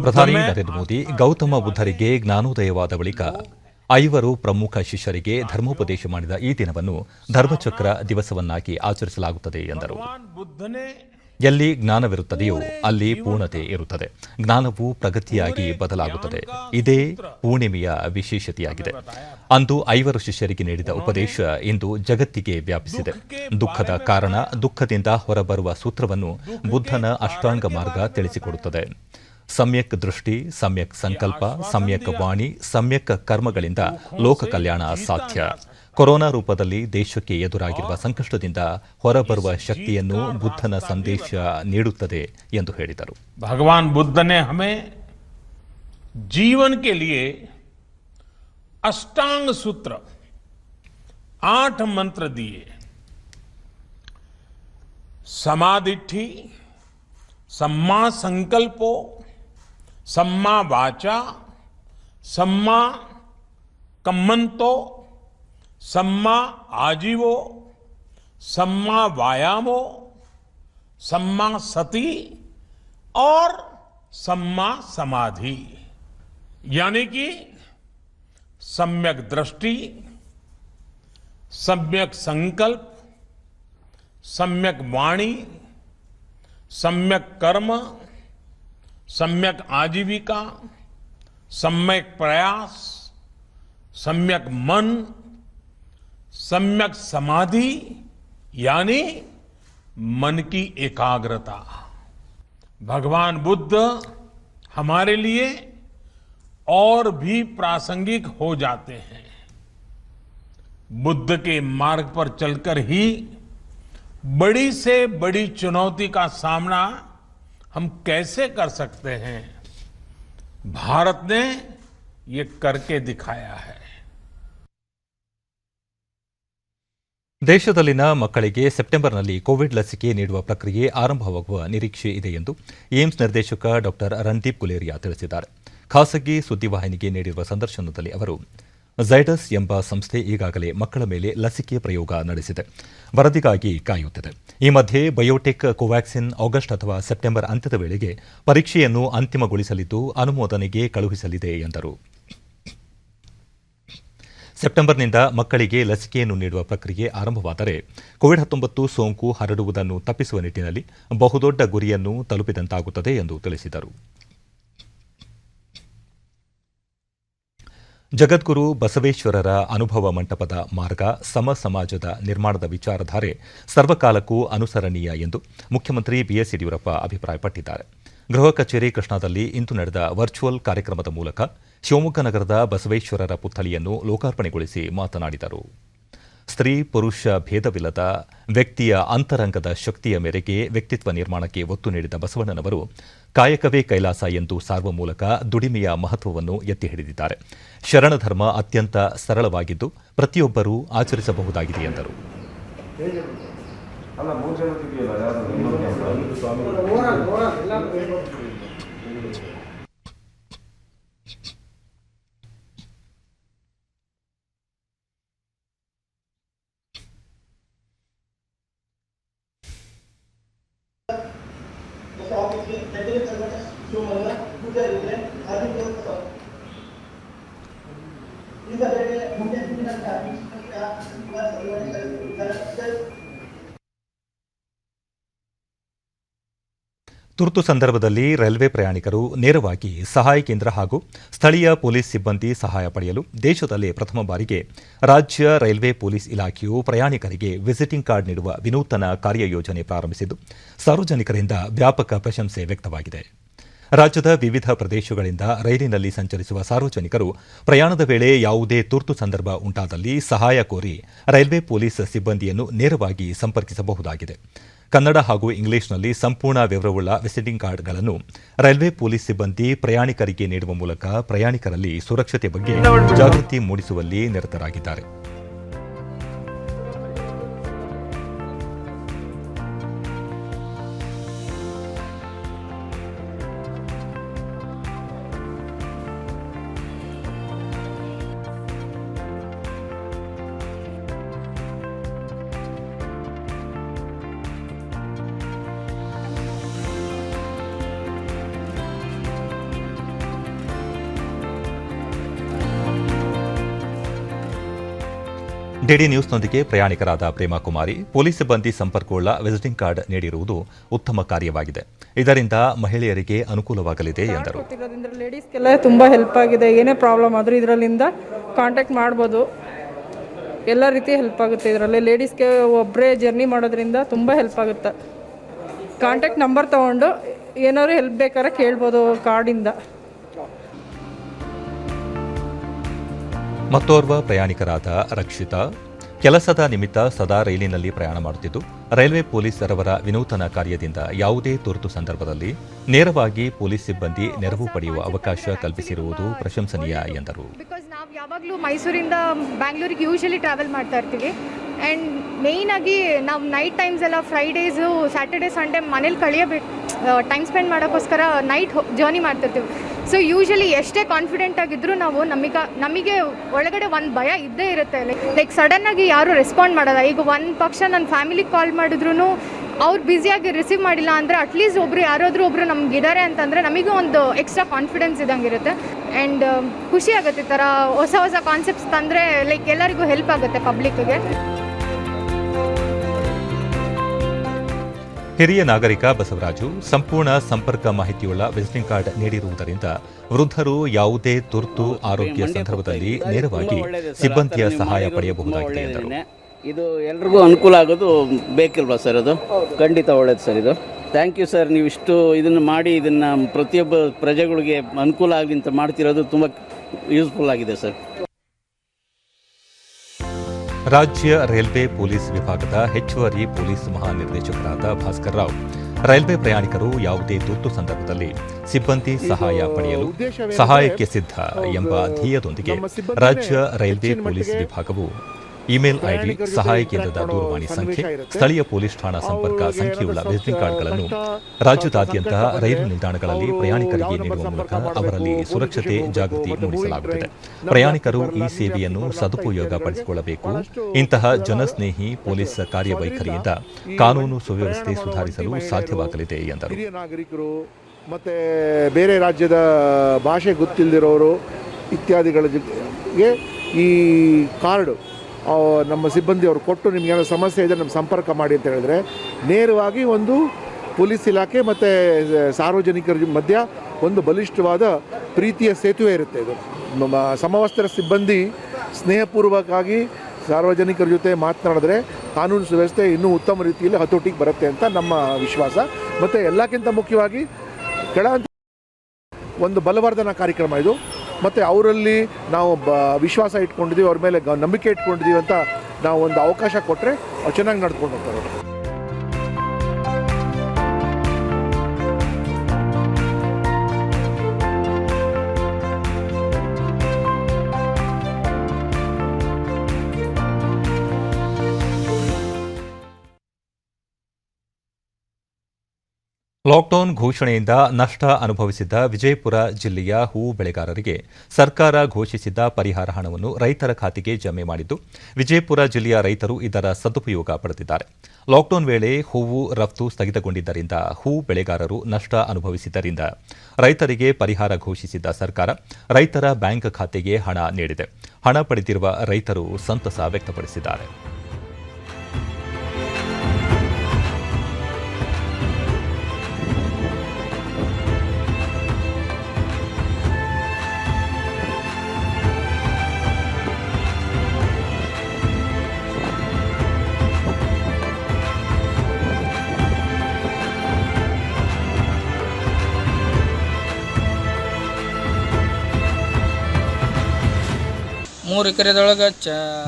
ಪ್ರಧಾನಿ ನರೇಂದ್ರ ಮೋದಿ ಗೌತಮ ಬುದ್ಧರಿಗೆ ಜ್ಞಾನೋದಯವಾದ ಬಳಿಕ 5 ಪ್ರಮುಖ ಶಿಷ್ಯರಿಗೆ ಧರ್ಮೋಪದೇಶ ಮಾಡಿದ ಈ ದಿನವನ್ನು ಧರ್ಮಚಕ್ರ ದಿವಸವನ್ನಾಗಿ ಆಚರಿಸಲಾಗುತ್ತದೆ ಎಂದರು. ಎಲ್ಲಿ ಜ್ಞಾನವಿರುತ್ತದೆಯೋ ಅಲ್ಲಿ ಪೂರ್ಣತೆ ಇರುತ್ತದೆ. ಜ್ಞಾನವು ಪ್ರಗತಿಯಾಗಿ ಬದಲಾಗುತ್ತದೆ. ಇದೇ ಪೂರ್ಣಿಮೆಯ ವಿಶೇಷತೆಯಾಗಿದೆ. ಅಂದು 5 ಶಿಷ್ಯರಿಗೆ ನೀಡಿದ ಉಪದೇಶ ಇಂದು ಜಗತ್ತಿಗೆ ವ್ಯಾಪಿಸಿದೆ. ದುಃಖದ ಕಾರಣ, ದುಃಖದಿಂದ ಹೊರಬರುವ ಸೂತ್ರವನ್ನು ಬುದ್ಧನ ಅಷ್ಟಾಂಗ ಮಾರ್ಗ ತಿಳಿಸಿಕೊಡುತ್ತದೆ. ಸಮ್ಯಕ್ ದೃಷ್ಟಿ, ಸಮ್ಯಕ್ ಸಂಕಲ್ಪ, ಸಮ್ಯಕ್ ವಾಣಿ, ಸಮ್ಯಕ್ ಕರ್ಮಗಳಿಂದ ಲೋಕ ಕಲ್ಯಾಣ ಸಾಧ್ಯ. ಕೊರೋನಾ ರೂಪದಲ್ಲಿ ದೇಶಕ್ಕೆ ಎದುರಾಗಿರುವ ಸಂಕಷ್ಟದಿಂದ ಹೊರಬರುವ ಶಕ್ತಿಯನ್ನು ಬುದ್ಧನ ಸಂದೇಶ ನೀಡುತ್ತದೆ ಎಂದು ಹೇಳಿದರು. भगवान बुद्ध ने हमें जीवन के लिए अष्टांग सूत्र 8 मंत्र दिए. समाधिठि, सम्मा संकल्पो, सम्मा वाचा, सम्मा कम्मंतो, सम्मा आजीवो, सम्मा वायामो, सम्मा सति और सम्मा समाधि. यानी कि सम्यक दृष्टि, सम्यक संकल्प, सम्यक वाणी, सम्यक कर्म, सम्यक आजीविका, सम्यक प्रयास, सम्यक मन, सम्यक समाधि यानी मन की एकाग्रता. भगवान बुद्ध हमारे लिए और भी प्रासंगिक हो जाते हैं. बुद्ध के मार्ग पर चलकर ही बड़ी से बड़ी चुनौती का सामना हम कैसे कर सकते हैं, भारत ने ये करके दिखाया है. ದೇಶದಲ್ಲಿನ ಮಕ್ಕಳಿಗೆ ಸೆಪ್ಟೆಂಬರ್ನಲ್ಲಿ ಕೋವಿಡ್ ಲಸಿಕೆ ನೀಡುವ ಪ್ರಕ್ರಿಯೆ ಆರಂಭವಾಗುವ ನಿರೀಕ್ಷೆ ಇದೆ ಎಂದು ಏಮ್ಸ್ ನಿರ್ದೇಶಕ ಡಾ ರಣದೀಪ್ ಗುಲೇರಿಯಾ ತಿಳಿಸಿದ್ದಾರೆ. ಖಾಸಗಿ ಸುದ್ದಿವಾಹಿನಿಗೆ ನೀಡಿರುವ ಸಂದರ್ಶನದಲ್ಲಿ ಅವರು ಝೈಡಸ್ ಎಂಬ ಸಂಸ್ಥೆ ಈಗಾಗಲೇ ಮಕ್ಕಳ ಮೇಲೆ ಲಸಿಕೆ ಪ್ರಯೋಗ ನಡೆಸಿದೆ. ವರದಿಗಾಗಿ ಕಾಯುತ್ತಿದೆ. ಈ ಮಧ್ಯೆ ಬಯೋಟೆಕ್ ಕೋವ್ಯಾಕ್ಸಿನ್ ಆಗಸ್ಟ್ ಅಥವಾ ಸೆಪ್ಟೆಂಬರ್ ಅಂತ್ಯದ ವೇಳೆಗೆ ಪರೀಕ್ಷೆಯನ್ನು ಅಂತಿಮಗೊಳಿಸಲಿದ್ದು ಅನುಮೋದನೆಗೆ ಕಳುಹಿಸಲಿದೆ ಎಂದರು. ಸೆಪ್ಟೆಂಬರ್ನಿಂದ ಮಕ್ಕಳಿಗೆ ಲಸಿಕೆಯನ್ನು ನೀಡುವ ಪ್ರಕ್ರಿಯೆ ಆರಂಭವಾದರೆ ಕೋವಿಡ್-19 ಸೋಂಕು ಹರಡುವುದನ್ನು ತಪ್ಪಿಸುವ ನಿಟ್ಟಿನಲ್ಲಿ ಬಹುದೊಡ್ಡ ಗುರಿಯನ್ನು ತಲುಪಿದಂತಾಗುತ್ತದೆ ಎಂದು ತಿಳಿಸಿದರು. ಜಗದ್ಗುರು ಬಸವೇಶ್ವರರ ಅನುಭವ ಮಂಟಪದ ಮಾರ್ಗ ಸಮ ಸಮಾಜದ ನಿರ್ಮಾಣದ ವಿಚಾರಧಾರೆ ಸರ್ವಕಾಲಕ್ಕೂ ಅನುಸರಣೀಯ ಎಂದು ಮುಖ್ಯಮಂತ್ರಿ ಬಿಎಸ್ ಯಡಿಯೂರಪ್ಪ ಅಭಿಪ್ರಾಯಪಟ್ಟಿದ್ದಾರೆ. ಗೃಹ ಕಚೇರಿ ಕೃಷ್ಣಾದಲ್ಲಿ ಇಂದು ನಡೆದ ವರ್ಚುವಲ್ ಕಾರ್ಯಕ್ರಮದ ಮೂಲಕ ಶಿವಮೊಗ್ಗ ನಗರದ ಬಸವೇಶ್ವರರ ಪುತ್ಥಳಿಯನ್ನು ಲೋಕಾರ್ಪಣೆಗೊಳಿಸಿ ಮಾತನಾಡಿದರು. ಸ್ತ್ರೀ ಪುರುಷ ಭೇದವಿಲ್ಲದ ವ್ಯಕ್ತಿಯ ಅಂತರಂಗದ ಶಕ್ತಿಯ ಮೇರೆಗೆ ವ್ಯಕ್ತಿತ್ವ ನಿರ್ಮಾಣಕ್ಕೆ ಒತ್ತು ನೀಡಿದ ಬಸವಣ್ಣನವರು ಕಾಯಕವೇ ಕೈಲಾಸ ಎಂದು ಸಾರುವ ಮೂಲಕ ದುಡಿಮೆಯ ಮಹತ್ವವನ್ನು ಎತ್ತಿ ಹಿಡಿದಿದ್ದಾರೆ. ಶರಣಧರ್ಮ ಅತ್ಯಂತ ಸರಳವಾಗಿದ್ದು ಪ್ರತಿಯೊಬ್ಬರೂ ಆಚರಿಸಬಹುದಾಗಿದೆ ಎಂದರು. ತುರ್ತು ಸಂದರ್ಭದಲ್ಲಿ ರೈಲ್ವೆ ಪ್ರಯಾಣಿಕರು ನೇರವಾಗಿ ಸಹಾಯ ಕೇಂದ್ರ ಹಾಗೂ ಸ್ಥಳೀಯ ಪೊಲೀಸ್ ಸಿಬ್ಬಂದಿ ಸಹಾಯ ಪಡೆಯಲು ದೇಶದಲ್ಲೇ ಪ್ರಥಮ ಬಾರಿಗೆ ರಾಜ್ಯ ರೈಲ್ವೆ ಪೊಲೀಸ್ ಇಲಾಖೆಯು ಪ್ರಯಾಣಿಕರಿಗೆ ವಿಸಿಟಿಂಗ್ ಕಾರ್ಡ್ ನೀಡುವ ವಿನೂತನ ಕಾರ್ಯಯೋಜನೆ ಪ್ರಾರಂಭಿಸಿದ್ದು ಸಾರ್ವಜನಿಕರಿಂದ ವ್ಯಾಪಕ ಪ್ರಶಂಸೆ ವ್ಯಕ್ತವಾಗಿದೆ. ರಾಜ್ಯದ ವಿವಿಧ ಪ್ರದೇಶಗಳಿಂದ ರೈಲಿನಲ್ಲಿ ಸಂಚರಿಸುವ ಸಾರ್ವಜನಿಕರು ಪ್ರಯಾಣದ ವೇಳೆ ಯಾವುದೇ ತುರ್ತು ಸಂದರ್ಭ ಉಂಟಾದಲ್ಲಿ ಸಹಾಯ ಕೋರಿ ರೈಲ್ವೆ ಪೊಲೀಸ್ ಸಿಬ್ಬಂದಿಯನ್ನು ನೇರವಾಗಿ ಸಂಪರ್ಕಿಸಬಹುದಾಗಿದೆ. ಕನ್ನಡ ಹಾಗೂ ಇಂಗ್ಲಿಷ್ನಲ್ಲಿ ಸಂಪೂರ್ಣ ವಿವರವುಳ್ಳ ವಿಸಿಟಿಂಗ್ ಕಾರ್ಡ್ಗಳನ್ನು ರೈಲ್ವೆ ಪೊಲೀಸ್ ಸಿಬ್ಬಂದಿ ಪ್ರಯಾಣಿಕರಿಗೆ ನೀಡುವ ಮೂಲಕ ಪ್ರಯಾಣಿಕರಲ್ಲಿ ಸುರಕ್ಷತೆ ಬಗ್ಗೆ ಜಾಗೃತಿ ಮೂಡಿಸುವಲ್ಲಿ ನಿರತರಾಗಿದ್ದಾರೆ. ಡಿಡಿ ನ್ಯೂಸ್ನೊಂದಿಗೆ ಪ್ರಯಾಣಿಕರಾದ ಪ್ರೇಮಾ ಕುಮಾರಿ, ಪೊಲೀಸ್ ಸಿಬ್ಬಂದಿ ಸಂಪರ್ಕವುಳ್ಳ ವಿಸಿಟಿಂಗ್ ಕಾರ್ಡ್ ನೀಡಿರುವುದು ಉತ್ತಮ ಕಾರ್ಯವಾಗಿದೆ. ಇದರಿಂದ ಮಹಿಳೆಯರಿಗೆ ಅನುಕೂಲವಾಗಲಿದೆ ಎಂದರು. ಲೇಡೀಸ್ಗೆಲ್ಲ ತುಂಬ ಹೆಲ್ಪ್ ಆಗಿದೆ. ಏನೇ ಪ್ರಾಬ್ಲಮ್ ಆದರೂ ಇದರಲ್ಲಿಂದ ಕಾಂಟ್ಯಾಕ್ಟ್ ಮಾಡ್ಬೋದು. ಎಲ್ಲ ರೀತಿ ಹೆಲ್ಪ್ ಆಗುತ್ತೆ. ಇದರಲ್ಲಿ ಲೇಡೀಸ್ಗೆ ಒಬ್ಬರೇ ಜರ್ನಿ ಮಾಡೋದ್ರಿಂದ ತುಂಬ ಹೆಲ್ಪ್ ಆಗುತ್ತೆ. ಕಾಂಟ್ಯಾಕ್ಟ್ ನಂಬರ್ ತೊಗೊಂಡು ಏನಾದ್ರು ಹೆಲ್ಪ್ ಬೇಕಾದ್ರೆ ಕೇಳ್ಬೋದು ಕಾರ್ಡಿಂದ. ಮತ್ತೋರ್ವ ಪ್ರಯಾಣಿಕರಾದ ರಕ್ಷಿತಾ ಕೆಲಸದ ನಿಮಿತ್ತ ಸದಾ ರೈಲಿನಲ್ಲಿ ಪ್ರಯಾಣ ಮಾಡುತ್ತಿದ್ದು ರೈಲ್ವೆ ಪೊಲೀಸರವರ ವಿನೂತನ ಕಾರ್ಯದಿಂದ ಯಾವುದೇ ತುರ್ತು ಸಂದರ್ಭದಲ್ಲಿ ನೇರವಾಗಿ ಪೊಲೀಸ್ ಸಿಬ್ಬಂದಿ ನೆರವು ಪಡೆಯುವ ಅವಕಾಶ ಕಲ್ಪಿಸಿರುವುದು ಪ್ರಶಂಸನೀಯ ಎಂದರು. ಬಿಕಾಸ್ ನಾವು ಯಾವಾಗಲೂ ಮೈಸೂರಿಂದ ಬ್ಯಾಂಗ್ಳೂರಿಗೆ ಯೂಶಲಿ ಟ್ರಾವೆಲ್ ಮಾಡ್ತಾ ಇರ್ತೀವಿ. ಆ್ಯಂಡ್ ಮೇಯ್ನಾಗಿ ನಾವು ನೈಟ್ ಟೈಮ್ಸ್ ಎಲ್ಲ ಫ್ರೈಡೇಸು ಸ್ಯಾಟರ್ಡೆ ಸಂಡೇ ಮನೇಲಿ ಕಳಿಯಬೇಕು, ಟೈಮ್ ಸ್ಪೆಂಡ್ ಮಾಡೋಕ್ಕೋಸ್ಕರ ನೈಟ್ ಜರ್ನಿ ಮಾಡ್ತಿರ್ತೀವಿ. ಸೊ ಯೂಶಲಿ ಎಷ್ಟೇ ಕಾನ್ಫಿಡೆಂಟ್ ಆಗಿದ್ದರೂ ನಾವು ನಮಗೆ ಒಳಗಡೆ ಒಂದು ಭಯ ಇದ್ದೇ ಇರುತ್ತೆ. ಲೈಕ್ ಸಡನ್ನಾಗಿ ಯಾರೂ ರೆಸ್ಪಾಂಡ್ ಮಾಡೋಲ್ಲ. ಈಗ ಒಂದು ಪಕ್ಷ ನನ್ನ ಫ್ಯಾಮಿಲಿಗೆ ಕಾಲ್ ಮಾಡಿದ್ರು ಅವ್ರು ಬ್ಯುಸಿಯಾಗಿ ರಿಸೀವ್ ಮಾಡಿಲ್ಲ ಅಂದರೆ ಅಟ್ಲೀಸ್ಟ್ ಯಾರಾದರೂ ಒಬ್ಬರು ನಮಗಿದ್ದಾರೆ ಅಂತಂದರೆ ನಮಗೂ ಒಂದು ಎಕ್ಸ್ಟ್ರಾ ಕಾನ್ಫಿಡೆನ್ಸ್ ಇದ್ದಂಗೆ ಇರುತ್ತೆ. ಆ್ಯಂಡ್ ಖುಷಿ ಆಗುತ್ತೆ. ಈ ಥರ ಹೊಸ ಹೊಸ ಕಾನ್ಸೆಪ್ಟ್ಸ್ ತಂದರೆ ಲೈಕ್ ಎಲ್ಲರಿಗೂ ಹೆಲ್ಪ್ ಆಗುತ್ತೆ ಪಬ್ಲಿಕ್ಗೆ. ಹಿರಿಯ ನಾಗರಿಕ ಬಸವರಾಜು ಸಂಪೂರ್ಣ ಸಂಪರ್ಕ ಮಾಹಿತಿಯುಳ್ಳ ವಿಸಿಟಿಂಗ್ ಕಾರ್ಡ್ ನೀಡಿರುವುದರಿಂದ ವೃದ್ಧರು ಯಾವುದೇ ತುರ್ತು ಆರೋಗ್ಯ ಸಂದರ್ಭದಲ್ಲಿ ನೇರವಾಗಿ ಸಿಬ್ಬಂದಿಯ ಸಹಾಯ ಪಡೆಯಬಹುದಾಗಿದೆ ಎಂದರು. ಇದು ಎಲ್ರಿಗೂ ಅನುಕೂಲ ಆಗೋದು ಬೇಕಿಲ್ವಾ ಸರ್? ಅದು ಖಂಡಿತ ಒಳ್ಳೇದು ಸರ್. ಇದು ಥ್ಯಾಂಕ್ ಯು ಸರ್. ನೀವು ಇಷ್ಟು ಇದನ್ನು ಮಾಡಿ ಇದನ್ನು ಪ್ರತಿಯೊಬ್ಬ ಪ್ರಜೆಗಳಿಗೆ ಅನುಕೂಲ ಆಗಲಿ ಅಂತ ಮಾಡ್ತಿರೋದು ತುಂಬ ಯೂಸ್ಫುಲ್ ಆಗಿದೆ ಸರ್. ರಾಜ್ಯ ರೈಲ್ವೆ ಪೊಲೀಸ್ ವಿಭಾಗದ ಹೆಚ್ಚುವರಿ ಪೊಲೀಸ್ ಮಹಾನಿರ್ದೇಶಕರಾದ ಭಾಸ್ಕರ್ ರಾವ್ ರೈಲ್ವೆ ಪ್ರಯಾಣಿಕರು ಯಾವುದೇ ತುರ್ತು ಸಂದರ್ಭದಲ್ಲಿ ಸಿಬ್ಬಂದಿ ಸಹಾಯ ಪಡೆಯಲು ಸಹಾಯಕ್ಕೆ ಸಿದ್ಧ ಎಂಬ ಧ್ಯೇಯದೊಂದಿಗೆ ರಾಜ್ಯ ರೈಲ್ವೆ ಪೊಲೀಸ್ ವಿಭಾಗವು ಇಮೇಲ್ ಐಡಿ, ಸಹಾಯ ಕೇಂದ್ರದ ದೂರವಾಣಿ ಸಂಖ್ಯೆ, ಸ್ಥಳೀಯ ಪೊಲೀಸ್ ಠಾಣಾ ಸಂಪರ್ಕ ಸಂಖ್ಯೆಯುಳ್ಳ ವಿಸಿಟಿಂಗ್ ಕಾರ್ಡ್ಗಳನ್ನು ರಾಜ್ಯದಾದ್ಯಂತ ರೈಲು ನಿಲ್ದಾಣಗಳಲ್ಲಿ ಪ್ರಯಾಣಿಕರಿಗೆ ನೀಡುವ ಮೂಲಕ ಅವರಲ್ಲಿ ಸುರಕ್ಷತೆ ಜಾಗೃತಿ ಮೂಡಿಸಲಾಗುತ್ತಿದೆ. ಪ್ರಯಾಣಿಕರು ಈ ಸೇವೆಯನ್ನು ಸದುಪಯೋಗ ಪಡಿಸಿಕೊಳ್ಳಬೇಕು. ಇಂತಹ ಜನಸ್ನೇಹಿ ಪೊಲೀಸ್ ಕಾರ್ಯವೈಖರಿಯಿಂದ ಕಾನೂನು ಸುವ್ಯವಸ್ಥೆ ಸುಧಾರಿಸಲು ಸಾಧ್ಯವಾಗಲಿದೆ ಎಂದರು. ಹಿರಿಯ ನಾಗರಿಕರು ಮತ್ತು ಬೇರೆ ರಾಜ್ಯದ ಭಾಷೆ ಗೊತ್ತಿಲ್ಲದಿರೋರು ಇತ್ಯಾದಿಗಳಿಗೆ ಈ ಕಾರ್ಡು ನಮ್ಮ ಸಿಬ್ಬಂದಿಯವರು ಕೊಟ್ಟು ನಿಮಗೇನೋ ಸಮಸ್ಯೆ ಇದೆ ನಮ್ಮ ಸಂಪರ್ಕ ಮಾಡಿ ಅಂತ ಹೇಳಿದ್ರೆ ನೇರವಾಗಿ ಒಂದು ಪೊಲೀಸ್ ಇಲಾಖೆ ಮತ್ತು ಸಾರ್ವಜನಿಕರ ಮಧ್ಯ ಒಂದು ಬಲಿಷ್ಠವಾದ ಪ್ರೀತಿಯ ಸೇತುವೆ ಇರುತ್ತೆ. ಇದು ಸಮವಸ್ತ್ರ ಸಿಬ್ಬಂದಿ ಸ್ನೇಹಪೂರ್ವಕವಾಗಿ ಸಾರ್ವಜನಿಕರ ಜೊತೆ ಮಾತನಾಡಿದ್ರೆ ಕಾನೂನು ಸುವ್ಯವಸ್ಥೆ ಇನ್ನೂ ಉತ್ತಮ ರೀತಿಯಲ್ಲಿ ಹತೋಟಿಗೆ ಬರುತ್ತೆ ಅಂತ ನಮ್ಮ ವಿಶ್ವಾಸ. ಮತ್ತು ಎಲ್ಲಕ್ಕಿಂತ ಮುಖ್ಯವಾಗಿ ಕೆಳ ಒಂದು ಬಲವರ್ಧನಾ ಕಾರ್ಯಕ್ರಮ ಇದು. ಮತ್ತು ಅವರಲ್ಲಿ ನಾವು ವಿಶ್ವಾಸ ಇಟ್ಕೊಂಡಿದ್ದೀವಿ, ಅವ್ರ ಮೇಲೆ ನಂಬಿಕೆ ಇಟ್ಕೊಂಡಿದ್ದೀವಿ ಅಂತ ನಾವು ಒಂದು ಅವಕಾಶ ಕೊಟ್ಟರೆ ಅವ್ರು ಚೆನ್ನಾಗಿ ನಡ್ಕೊಂಡು ಹೋಗ್ತಾರೆ. ಲಾಕ್ಡೌನ್ ಘೋಷಣೆಯಿಂದ ನಷ್ಟ ಅನುಭವಿಸಿದ್ದ ವಿಜಯಪುರ ಜಿಲ್ಲೆಯ ಹೂವು ಬೆಳೆಗಾರರಿಗೆ ಸರ್ಕಾರ ಘೋಷಿಸಿದ್ದ ಪರಿಹಾರ ಹಣವನ್ನು ರೈತರ ಖಾತೆಗೆ ಜಮೆ ಮಾಡಿದ್ದು, ವಿಜಯಪುರ ಜಿಲ್ಲೆಯ ರೈತರು ಇದರ ಸದುಪಯೋಗ ಪಡೆದಿದ್ದಾರೆ. ಲಾಕ್ಡೌನ್ ವೇಳೆ ಹೂವು ರಫ್ತು ಸ್ಥಗಿತಗೊಂಡಿದ್ದರಿಂದ ಹೂ ಬೆಳೆಗಾರರು ನಷ್ಟ ಅನುಭವಿಸಿದ್ದರಿಂದ ರೈತರಿಗೆ ಪರಿಹಾರ ಘೋಷಿಸಿದ್ದ ಸರ್ಕಾರ ರೈತರ ಬ್ಯಾಂಕ್ ಖಾತೆಗೆ ಹಣ ನೀಡಿದೆ. ಹಣ ಪಡೆದಿರುವ ರೈತರು ಸಂತಸ ವ್ಯಕ್ತಪಡಿಸಿದ್ದಾರೆ.